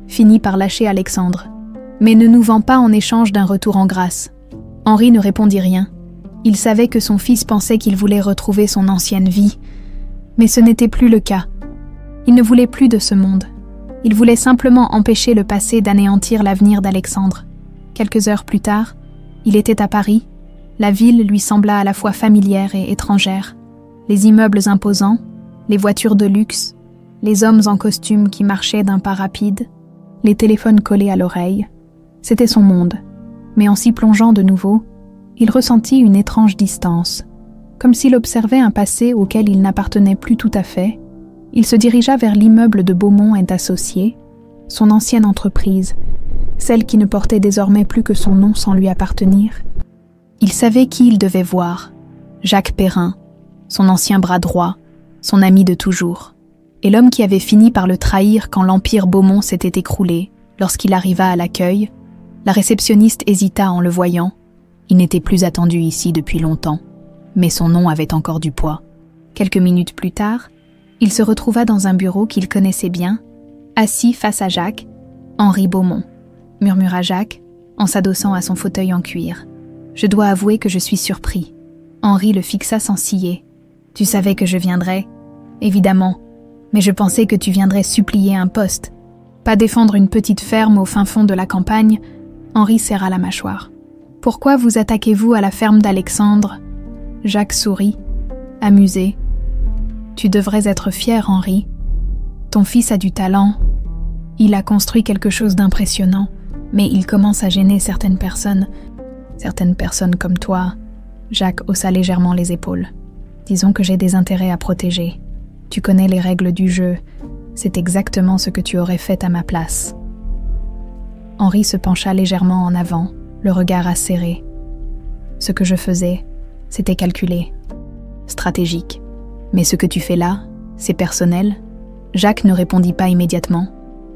S1: finit par lâcher Alexandre. « Mais ne nous vends pas en échange d'un retour en grâce. » Henri ne répondit rien. Il savait que son fils pensait qu'il voulait retrouver son ancienne vie, mais ce n'était plus le cas. Il ne voulait plus de ce monde. Il voulait simplement empêcher le passé d'anéantir l'avenir d'Alexandre. Quelques heures plus tard, il était à Paris, La ville lui sembla à la fois familière et étrangère. Les immeubles imposants, les voitures de luxe, les hommes en costume qui marchaient d'un pas rapide, les téléphones collés à l'oreille. C'était son monde. Mais en s'y plongeant de nouveau, il ressentit une étrange distance. Comme s'il observait un passé auquel il n'appartenait plus tout à fait, il se dirigea vers l'immeuble de Beaumont & Associés, son ancienne entreprise, celle qui ne portait désormais plus que son nom sans lui appartenir. Il savait qui il devait voir, Jacques Perrin, son ancien bras droit, son ami de toujours, et l'homme qui avait fini par le trahir quand l'empire Beaumont s'était écroulé. Lorsqu'il arriva à l'accueil, la réceptionniste hésita en le voyant. Il n'était plus attendu ici depuis longtemps, mais son nom avait encore du poids. Quelques minutes plus tard, il se retrouva dans un bureau qu'il connaissait bien, assis face à Jacques. « Henri Beaumont », murmura Jacques, en s'adossant à son fauteuil en cuir. « Je dois avouer que je suis surpris. » Henri le fixa sans ciller. « Tu savais que je viendrais ? Évidemment. Mais je pensais que tu viendrais supplier un poste. Pas défendre une petite ferme au fin fond de la campagne. » Henri serra la mâchoire. « Pourquoi vous attaquez-vous à la ferme d'Alexandre ?» Jacques sourit, amusé. « Tu devrais être fier, Henri. Ton fils a du talent. Il a construit quelque chose d'impressionnant, mais il commence à gêner certaines personnes. Certaines personnes comme toi. » Jacques haussa légèrement les épaules. « Disons que j'ai des intérêts à protéger. Tu connais les règles du jeu. C'est exactement ce que tu aurais fait à ma place. » Henri se pencha légèrement en avant, le regard acéré. « Ce que je faisais, c'était calculé, stratégique. Mais ce que tu fais là, c'est personnel ?» Jacques ne répondit pas immédiatement,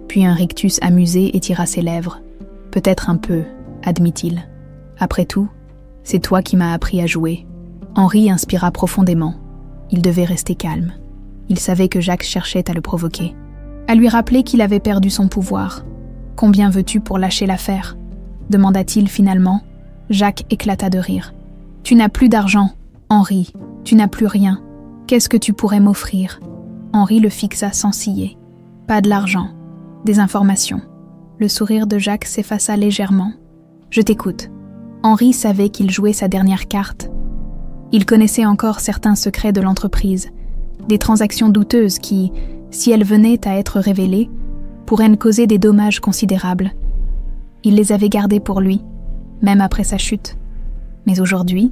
S1: puis un rictus amusé étira ses lèvres. « Peut-être un peu, admit-il. Après tout, c'est toi qui m'as appris à jouer. » Henri inspira profondément. Il devait rester calme. Il savait que Jacques cherchait à le provoquer, à lui rappeler qu'il avait perdu son pouvoir. « Combien veux-tu pour lâcher l'affaire ?» demanda-t-il finalement. Jacques éclata de rire. « Tu n'as plus d'argent, Henri, tu n'as plus rien. Qu'est-ce que tu pourrais m'offrir ?» Henri le fixa sans ciller. « Pas de l'argent, des informations. » Le sourire de Jacques s'effaça légèrement. « Je t'écoute. » Henri savait qu'il jouait sa dernière carte. Il connaissait encore certains secrets de l'entreprise, des transactions douteuses qui, si elles venaient à être révélées, pourraient causer des dommages considérables. Il les avait gardés pour lui, même après sa chute. Mais aujourd'hui,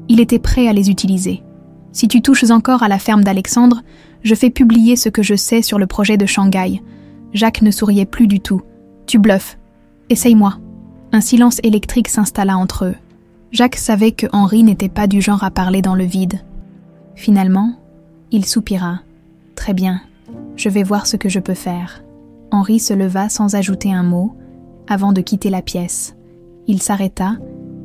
S1: il était prêt à les utiliser. « Si tu touches encore à la ferme d'Alexandre, je fais publier ce que je sais sur le projet de Shanghai. » Jacques ne souriait plus du tout. « Tu bluffes. Essaye-moi. » Un silence électrique s'installa entre eux. Jacques savait que Henri n'était pas du genre à parler dans le vide. Finalement, il soupira. « Très bien, je vais voir ce que je peux faire. » Henri se leva sans ajouter un mot, avant de quitter la pièce. Il s'arrêta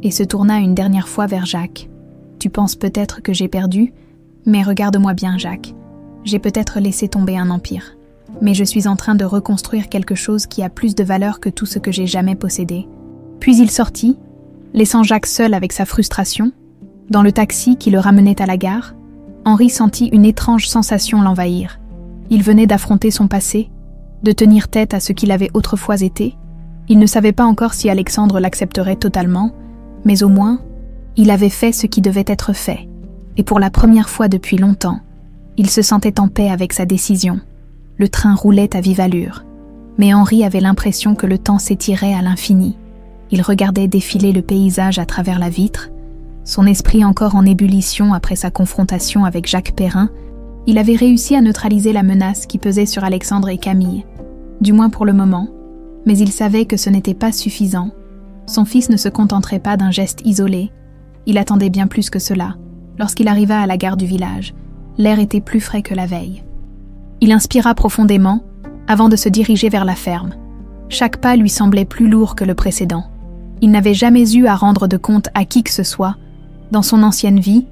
S1: et se tourna une dernière fois vers Jacques. « Tu penses peut-être que j'ai perdu, mais regarde-moi bien, Jacques. J'ai peut-être laissé tomber un empire, mais je suis en train de reconstruire quelque chose qui a plus de valeur que tout ce que j'ai jamais possédé. » Puis il sortit, laissant Jacques seul avec sa frustration. Dans le taxi qui le ramenait à la gare, Henri sentit une étrange sensation l'envahir. Il venait d'affronter son passé, de tenir tête à ce qu'il avait autrefois été. Il ne savait pas encore si Alexandre l'accepterait totalement, mais au moins, il avait fait ce qui devait être fait. Et pour la première fois depuis longtemps, il se sentait en paix avec sa décision. Le train roulait à vive allure, mais Henri avait l'impression que le temps s'étirait à l'infini. Il regardait défiler le paysage à travers la vitre, son esprit encore en ébullition après sa confrontation avec Jacques Perrin. Il avait réussi à neutraliser la menace qui pesait sur Alexandre et Camille, du moins pour le moment, mais il savait que ce n'était pas suffisant. Son fils ne se contenterait pas d'un geste isolé, il attendait bien plus que cela. Lorsqu'il arriva à la gare du village, l'air était plus frais que la veille. Il inspira profondément avant de se diriger vers la ferme. Chaque pas lui semblait plus lourd que le précédent. Il n'avait jamais eu à rendre de compte à qui que ce soit. Dans son ancienne vie,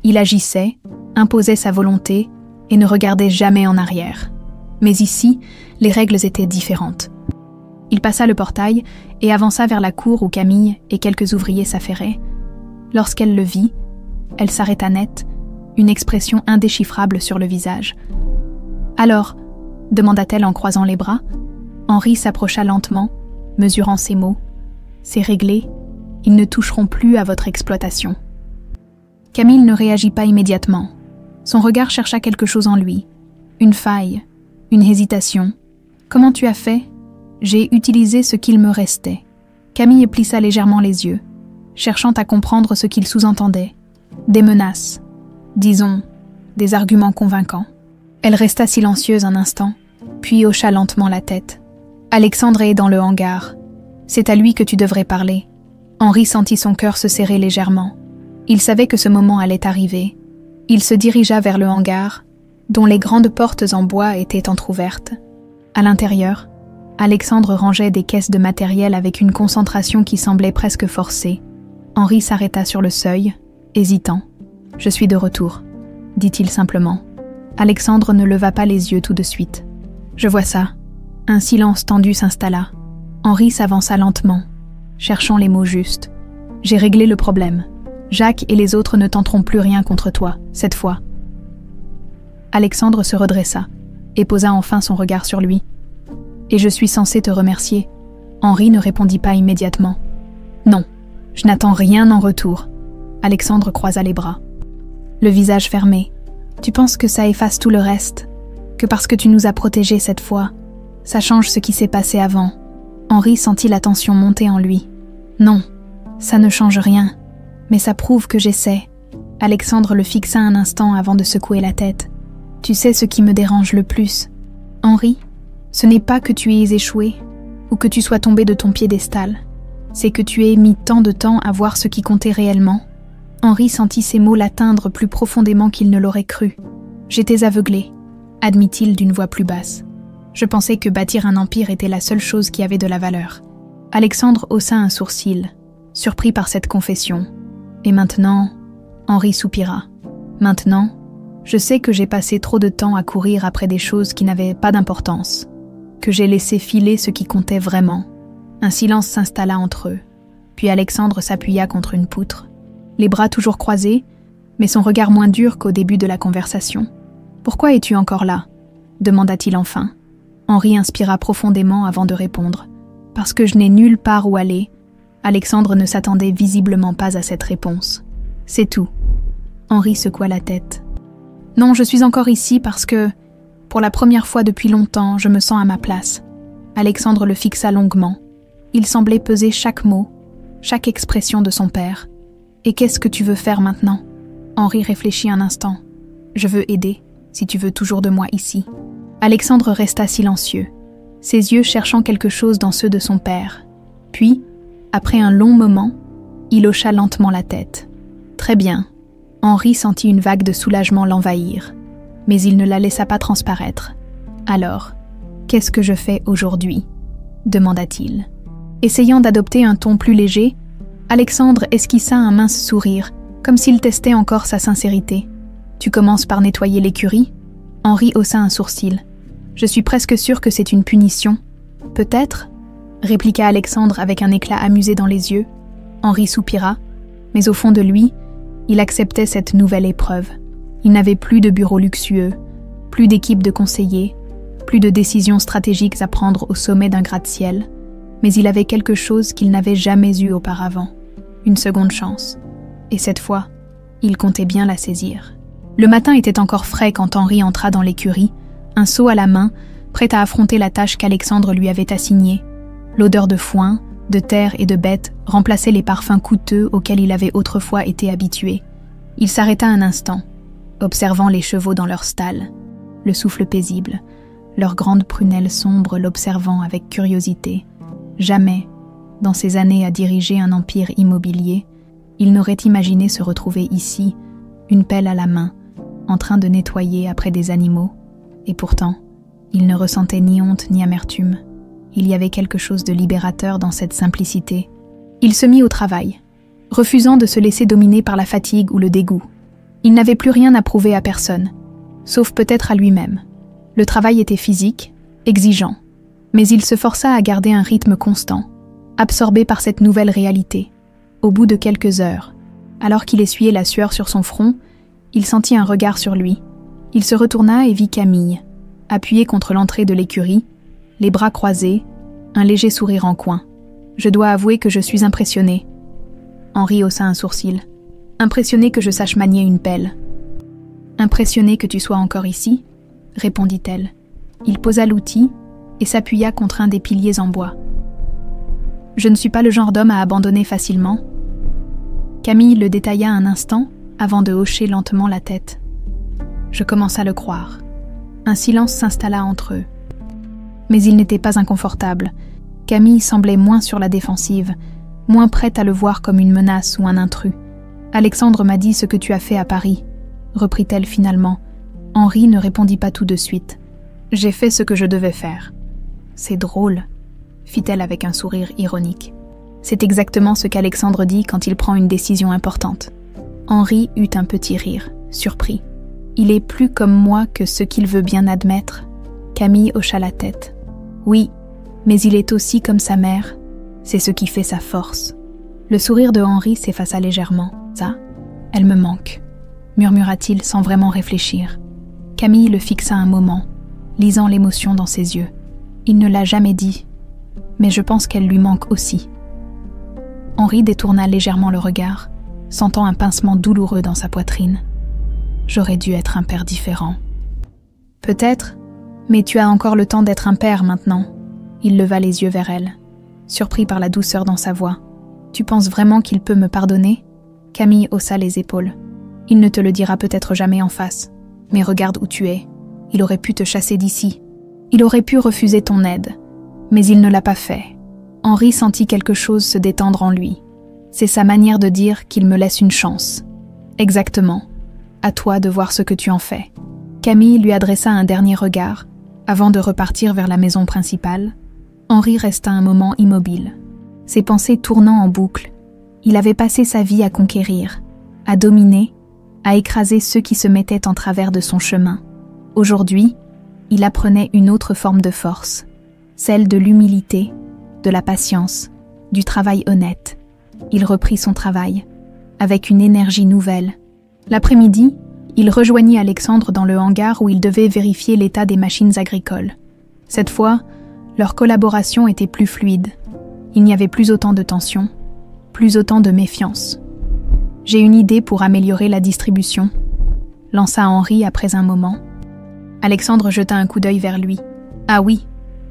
S1: il agissait, imposait sa volonté et ne regardait jamais en arrière. Mais ici, les règles étaient différentes. Il passa le portail et avança vers la cour où Camille et quelques ouvriers s'affairaient. Lorsqu'elle le vit, elle s'arrêta net, une expression indéchiffrable sur le visage. « Alors ?» demanda-t-elle en croisant les bras. Henri s'approcha lentement, mesurant ses mots. « C'est réglé ?» Ils ne toucheront plus à votre exploitation. Camille ne réagit pas immédiatement. Son regard chercha quelque chose en lui. Une faille, une hésitation. Comment tu as fait? J'ai utilisé ce qu'il me restait. Camille plissa légèrement les yeux, cherchant à comprendre ce qu'il sous-entendait. Des menaces, disons, des arguments convaincants. Elle resta silencieuse un instant, puis hocha lentement la tête. Alexandre est dans le hangar. C'est à lui que tu devrais parler. Henri sentit son cœur se serrer légèrement. Il savait que ce moment allait arriver. Il se dirigea vers le hangar, dont les grandes portes en bois étaient entr'ouvertes. À l'intérieur, Alexandre rangeait des caisses de matériel avec une concentration qui semblait presque forcée. Henri s'arrêta sur le seuil, hésitant. « Je suis de retour », dit-il simplement. Alexandre ne leva pas les yeux tout de suite. « Je vois ça. » Un silence tendu s'installa. Henri s'avança lentement, cherchant les mots justes. « J'ai réglé le problème. Jacques et les autres ne tenteront plus rien contre toi, cette fois. » Alexandre se redressa et posa enfin son regard sur lui. « Et je suis censé te remercier. » Henri ne répondit pas immédiatement. « Non, je n'attends rien en retour. » Alexandre croisa les bras. Le visage fermé. « Tu penses que ça efface tout le reste? Que parce que tu nous as protégés cette fois, ça change ce qui s'est passé avant? » Henri sentit la tension monter en lui. « Non, ça ne change rien. Mais ça prouve que j'essaie. » Alexandre le fixa un instant avant de secouer la tête. « Tu sais ce qui me dérange le plus, Henri? Ce n'est pas que tu aies échoué, ou que tu sois tombé de ton piédestal. C'est que tu aies mis tant de temps à voir ce qui comptait réellement. » Henri sentit ces mots l'atteindre plus profondément qu'il ne l'aurait cru. « J'étais aveuglé, » admit-il d'une voix plus basse. « Je pensais que bâtir un empire était la seule chose qui avait de la valeur. » Alexandre haussa un sourcil, surpris par cette confession. « Et maintenant ?» Henri soupira. « Maintenant, je sais que j'ai passé trop de temps à courir après des choses qui n'avaient pas d'importance, que j'ai laissé filer ce qui comptait vraiment. » Un silence s'installa entre eux, puis Alexandre s'appuya contre une poutre, les bras toujours croisés, mais son regard moins dur qu'au début de la conversation. « Pourquoi es-tu encore là ?» demanda-t-il enfin. Henri inspira profondément avant de répondre. « Parce que je n'ai nulle part où aller. » Alexandre ne s'attendait visiblement pas à cette réponse. « C'est tout. » Henri secoua la tête. « Non, je suis encore ici parce que, pour la première fois depuis longtemps, je me sens à ma place. » Alexandre le fixa longuement. Il semblait peser chaque mot, chaque expression de son père. « Et qu'est-ce que tu veux faire maintenant ?» Henri réfléchit un instant. « Je veux aider, si tu veux toujours de moi ici. » Alexandre resta silencieux, ses yeux cherchant quelque chose dans ceux de son père. Puis, après un long moment, il hocha lentement la tête. « Très bien. » Henri sentit une vague de soulagement l'envahir, mais il ne la laissa pas transparaître. « Alors, qu'est-ce que je fais aujourd'hui ?» demanda-t-il. Essayant d'adopter un ton plus léger, Alexandre esquissa un mince sourire, comme s'il testait encore sa sincérité. « Tu commences par nettoyer l'écurie ?» Henri haussa un sourcil. « Je suis presque sûr que c'est une punition. »« Peut-être » répliqua Alexandre avec un éclat amusé dans les yeux. Henri soupira, mais au fond de lui, il acceptait cette nouvelle épreuve. Il n'avait plus de bureau luxueux, plus d'équipe de conseillers, plus de décisions stratégiques à prendre au sommet d'un gratte-ciel, mais il avait quelque chose qu'il n'avait jamais eu auparavant, une seconde chance. Et cette fois, il comptait bien la saisir. Le matin était encore frais quand Henri entra dans l'écurie, un seau à la main, prêt à affronter la tâche qu'Alexandre lui avait assignée. L'odeur de foin, de terre et de bêtes remplaçait les parfums coûteux auxquels il avait autrefois été habitué. Il s'arrêta un instant, observant les chevaux dans leur stall, le souffle paisible, leurs grandes prunelles sombres l'observant avec curiosité. Jamais, dans ces années à diriger un empire immobilier, il n'aurait imaginé se retrouver ici, une pelle à la main, en train de nettoyer après des animaux, et pourtant, il ne ressentait ni honte ni amertume. Il y avait quelque chose de libérateur dans cette simplicité. Il se mit au travail, refusant de se laisser dominer par la fatigue ou le dégoût. Il n'avait plus rien à prouver à personne, sauf peut-être à lui-même. Le travail était physique, exigeant, mais il se força à garder un rythme constant, absorbé par cette nouvelle réalité. Au bout de quelques heures, alors qu'il essuyait la sueur sur son front, il sentit un regard sur lui. Il se retourna et vit Camille, appuyée contre l'entrée de l'écurie, les bras croisés, un léger sourire en coin. « Je dois avouer que je suis impressionné. Henri haussa un sourcil. Impressionné que je sache manier une pelle. Impressionné que tu sois encore ici, répondit-elle. Il posa l'outil et s'appuya contre un des piliers en bois. Je ne suis pas le genre d'homme à abandonner facilement. Camille le détailla un instant avant de hocher lentement la tête. Je commence à le croire. Un silence s'installa entre eux. Mais il n'était pas inconfortable. Camille semblait moins sur la défensive, moins prête à le voir comme une menace ou un intrus. Alexandre m'a dit ce que tu as fait à Paris, reprit-elle finalement. Henri ne répondit pas tout de suite. J'ai fait ce que je devais faire. C'est drôle, fit-elle avec un sourire ironique. C'est exactement ce qu'Alexandre dit quand il prend une décision importante. Henri eut un petit rire, surpris. Il est plus comme moi que ce qu'il veut bien admettre. Camille hocha la tête. Oui, mais il est aussi comme sa mère. C'est ce qui fait sa force. Le sourire de Henri s'effaça légèrement. Ça, elle me manque, murmura-t-il sans vraiment réfléchir. Camille le fixa un moment, lisant l'émotion dans ses yeux. Il ne l'a jamais dit, mais je pense qu'elle lui manque aussi. Henri détourna légèrement le regard, sentant un pincement douloureux dans sa poitrine. J'aurais dû être un père différent. Peut-être, mais tu as encore le temps d'être un père maintenant. Il leva les yeux vers elle, surpris par la douceur dans sa voix. Tu penses vraiment qu'il peut me pardonner ? Camille haussa les épaules. Il ne te le dira peut-être jamais en face, mais regarde où tu es. Il aurait pu te chasser d'ici. Il aurait pu refuser ton aide, mais il ne l'a pas fait. Henri sentit quelque chose se détendre en lui. C'est sa manière de dire qu'il me laisse une chance. Exactement. À toi de voir ce que tu en fais. Camille lui adressa un dernier regard, avant de repartir vers la maison principale. Henri resta un moment immobile, ses pensées tournant en boucle. Il avait passé sa vie à conquérir, à dominer, à écraser ceux qui se mettaient en travers de son chemin. Aujourd'hui, il apprenait une autre forme de force, celle de l'humilité, de la patience, du travail honnête. Il reprit son travail, avec une énergie nouvelle. L'après-midi, il rejoignit Alexandre dans le hangar où il devait vérifier l'état des machines agricoles. Cette fois, leur collaboration était plus fluide. Il n'y avait plus autant de tension, plus autant de méfiance. « J'ai une idée pour améliorer la distribution », lança Henri après un moment. Alexandre jeta un coup d'œil vers lui. « Ah oui,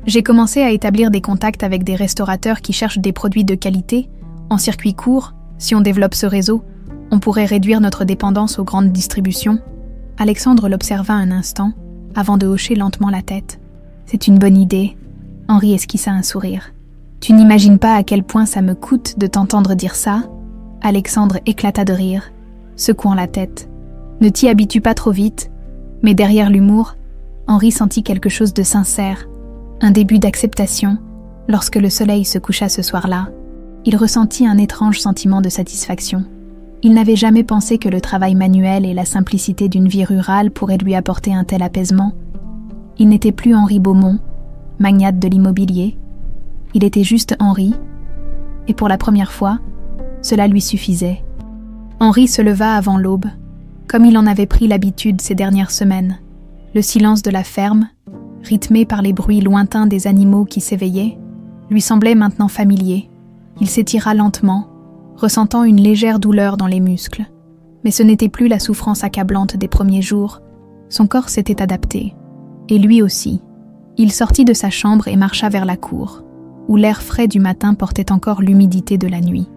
S1: j'ai commencé à établir des contacts avec des restaurateurs qui cherchent des produits de qualité, en circuit court. Si on développe ce réseau, on pourrait réduire notre dépendance aux grandes distributions. » Alexandre l'observa un instant, avant de hocher lentement la tête. « C'est une bonne idée. » Henri esquissa un sourire. « Tu n'imagines pas à quel point ça me coûte de t'entendre dire ça ?» Alexandre éclata de rire, secouant la tête. « Ne t'y habitue pas trop vite. » Mais derrière l'humour, Henri sentit quelque chose de sincère, un début d'acceptation. Lorsque le soleil se coucha ce soir-là, il ressentit un étrange sentiment de satisfaction. Il n'avait jamais pensé que le travail manuel et la simplicité d'une vie rurale pourraient lui apporter un tel apaisement. Il n'était plus Henri Beaumont, magnate de l'immobilier. Il était juste Henri, et pour la première fois, cela lui suffisait. Henri se leva avant l'aube, comme il en avait pris l'habitude ces dernières semaines. Le silence de la ferme, rythmé par les bruits lointains des animaux qui s'éveillaient, lui semblait maintenant familier. Il s'étira lentement, ressentant une légère douleur dans les muscles. Mais ce n'était plus la souffrance accablante des premiers jours. Son corps s'était adapté. Et lui aussi. Il sortit de sa chambre et marcha vers la cour, où l'air frais du matin portait encore l'humidité de la nuit.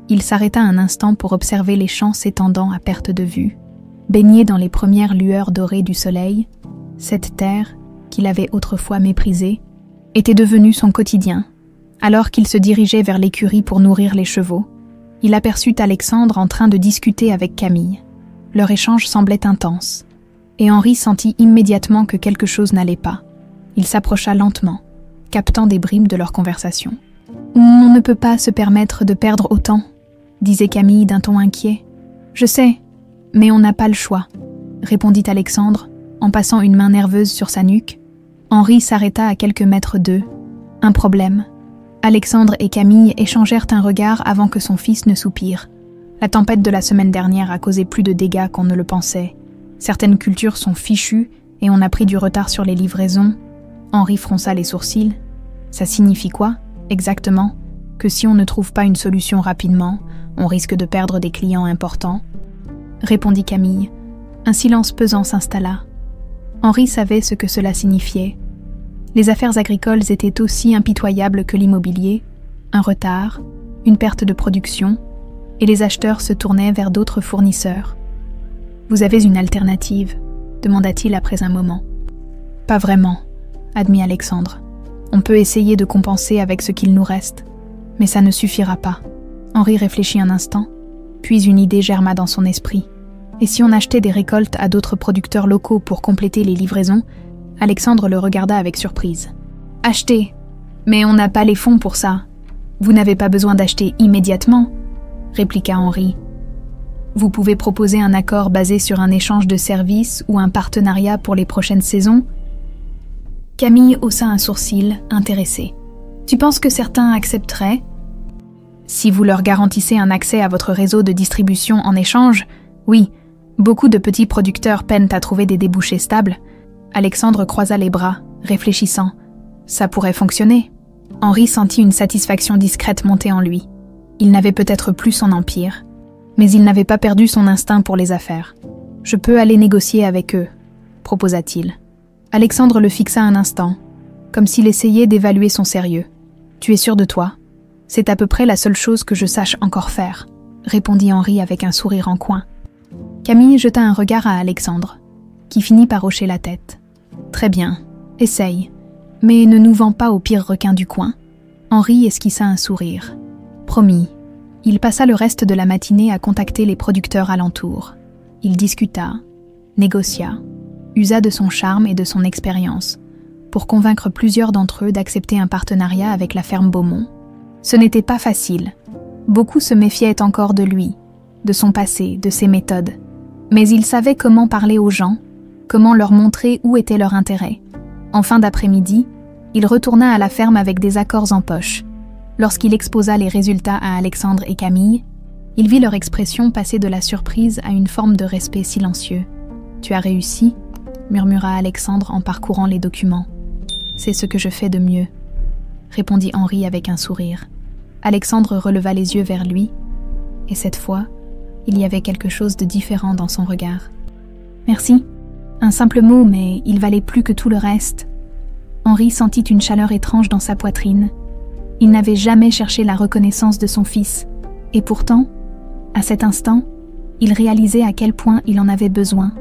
S1: Il s'arrêta un instant pour observer les champs s'étendant à perte de vue. Baigné dans les premières lueurs dorées du soleil, cette terre, qu'il avait autrefois méprisée, était devenue son quotidien. Alors qu'il se dirigeait vers l'écurie pour nourrir les chevaux, il aperçut Alexandre en train de discuter avec Camille. Leur échange semblait intense, et Henri sentit immédiatement que quelque chose n'allait pas. Il s'approcha lentement, captant des bribes de leur conversation. « On ne peut pas se permettre de perdre autant », disait Camille d'un ton inquiet. « Je sais, mais on n'a pas le choix », répondit Alexandre, en passant une main nerveuse sur sa nuque. Henri s'arrêta à quelques mètres d'eux. Un problème. Alexandre et Camille échangèrent un regard avant que son fils ne soupire. La tempête de la semaine dernière a causé plus de dégâts qu'on ne le pensait. Certaines cultures sont fichues et on a pris du retard sur les livraisons. Henri fronça les sourcils. Ça signifie quoi, exactement ? Que si on ne trouve pas une solution rapidement, On risque de perdre des clients importants, répondit Camille. Un silence pesant s'installa. Henri savait ce que cela signifiait. Les affaires agricoles étaient aussi impitoyables que l'immobilier, un retard, une perte de production, et les acheteurs se tournaient vers d'autres fournisseurs. « Vous avez une alternative ?» demanda-t-il après un moment. « Pas vraiment, » admit Alexandre. « On peut essayer de compenser avec ce qu'il nous reste, mais ça ne suffira pas. » Henri réfléchit un instant, puis une idée germa dans son esprit. Et si on achetait des récoltes à d'autres producteurs locaux pour compléter les livraisons? Alexandre le regarda avec surprise. « Acheter? Mais on n'a pas les fonds pour ça. Vous n'avez pas besoin d'acheter immédiatement, » répliqua Henri. « Vous pouvez proposer un accord basé sur un échange de services ou un partenariat pour les prochaines saisons ?» Camille haussa un sourcil, intéressé. « Tu penses que certains accepteraient ? Si vous leur garantissez un accès à votre réseau de distribution en échange, oui, beaucoup de petits producteurs peinent à trouver des débouchés stables. » Alexandre croisa les bras, réfléchissant. « Ça pourrait fonctionner. » Henri sentit une satisfaction discrète monter en lui. Il n'avait peut-être plus son empire, mais il n'avait pas perdu son instinct pour les affaires. « Je peux aller négocier avec eux, » proposa-t-il. Alexandre le fixa un instant, comme s'il essayait d'évaluer son sérieux. « Tu es sûr de toi ? C'est à peu près la seule chose que je sache encore faire, » répondit Henri avec un sourire en coin. Camille jeta un regard à Alexandre, qui finit par hocher la tête. « Très bien, essaye, mais ne nous vends pas au pire requin du coin. » Henri esquissa un sourire. Promis. Il passa le reste de la matinée à contacter les producteurs alentours. Il discuta, négocia, usa de son charme et de son expérience pour convaincre plusieurs d'entre eux d'accepter un partenariat avec la ferme Beaumont. Ce n'était pas facile. Beaucoup se méfiaient encore de lui, de son passé, de ses méthodes. Mais il savait comment parler aux gens, comment leur montrer où était leur intérêt. En fin d'après-midi, il retourna à la ferme avec des accords en poche. Lorsqu'il exposa les résultats à Alexandre et Camille, il vit leur expression passer de la surprise à une forme de respect silencieux. « Tu as réussi ?» murmura Alexandre en parcourant les documents. « C'est ce que je fais de mieux », répondit Henri avec un sourire. Alexandre releva les yeux vers lui, et cette fois, il y avait quelque chose de différent dans son regard. « Merci. Un simple mot, mais il valait plus que tout le reste. » Henri sentit une chaleur étrange dans sa poitrine. Il n'avait jamais cherché la reconnaissance de son fils, et pourtant, à cet instant, il réalisait à quel point il en avait besoin.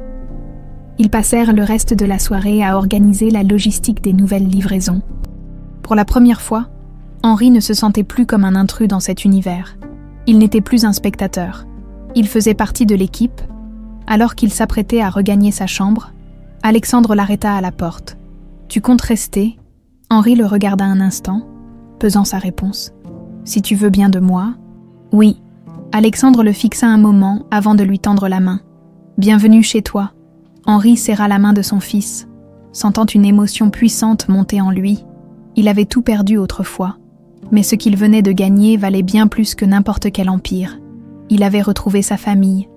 S1: Ils passèrent le reste de la soirée à organiser la logistique des nouvelles livraisons. Pour la première fois, Henri ne se sentait plus comme un intrus dans cet univers. Il n'était plus un spectateur. Il faisait partie de l'équipe. Alors qu'il s'apprêtait à regagner sa chambre, Alexandre l'arrêta à la porte. « Tu comptes rester ?» Henri le regarda un instant, pesant sa réponse. « Si tu veux bien de moi ?» ?»« Oui. » Alexandre le fixa un moment avant de lui tendre la main. « Bienvenue chez toi. » Henri serra la main de son fils, sentant une émotion puissante monter en lui. Il avait tout perdu autrefois, mais ce qu'il venait de gagner valait bien plus que n'importe quel empire. Il avait retrouvé sa famille,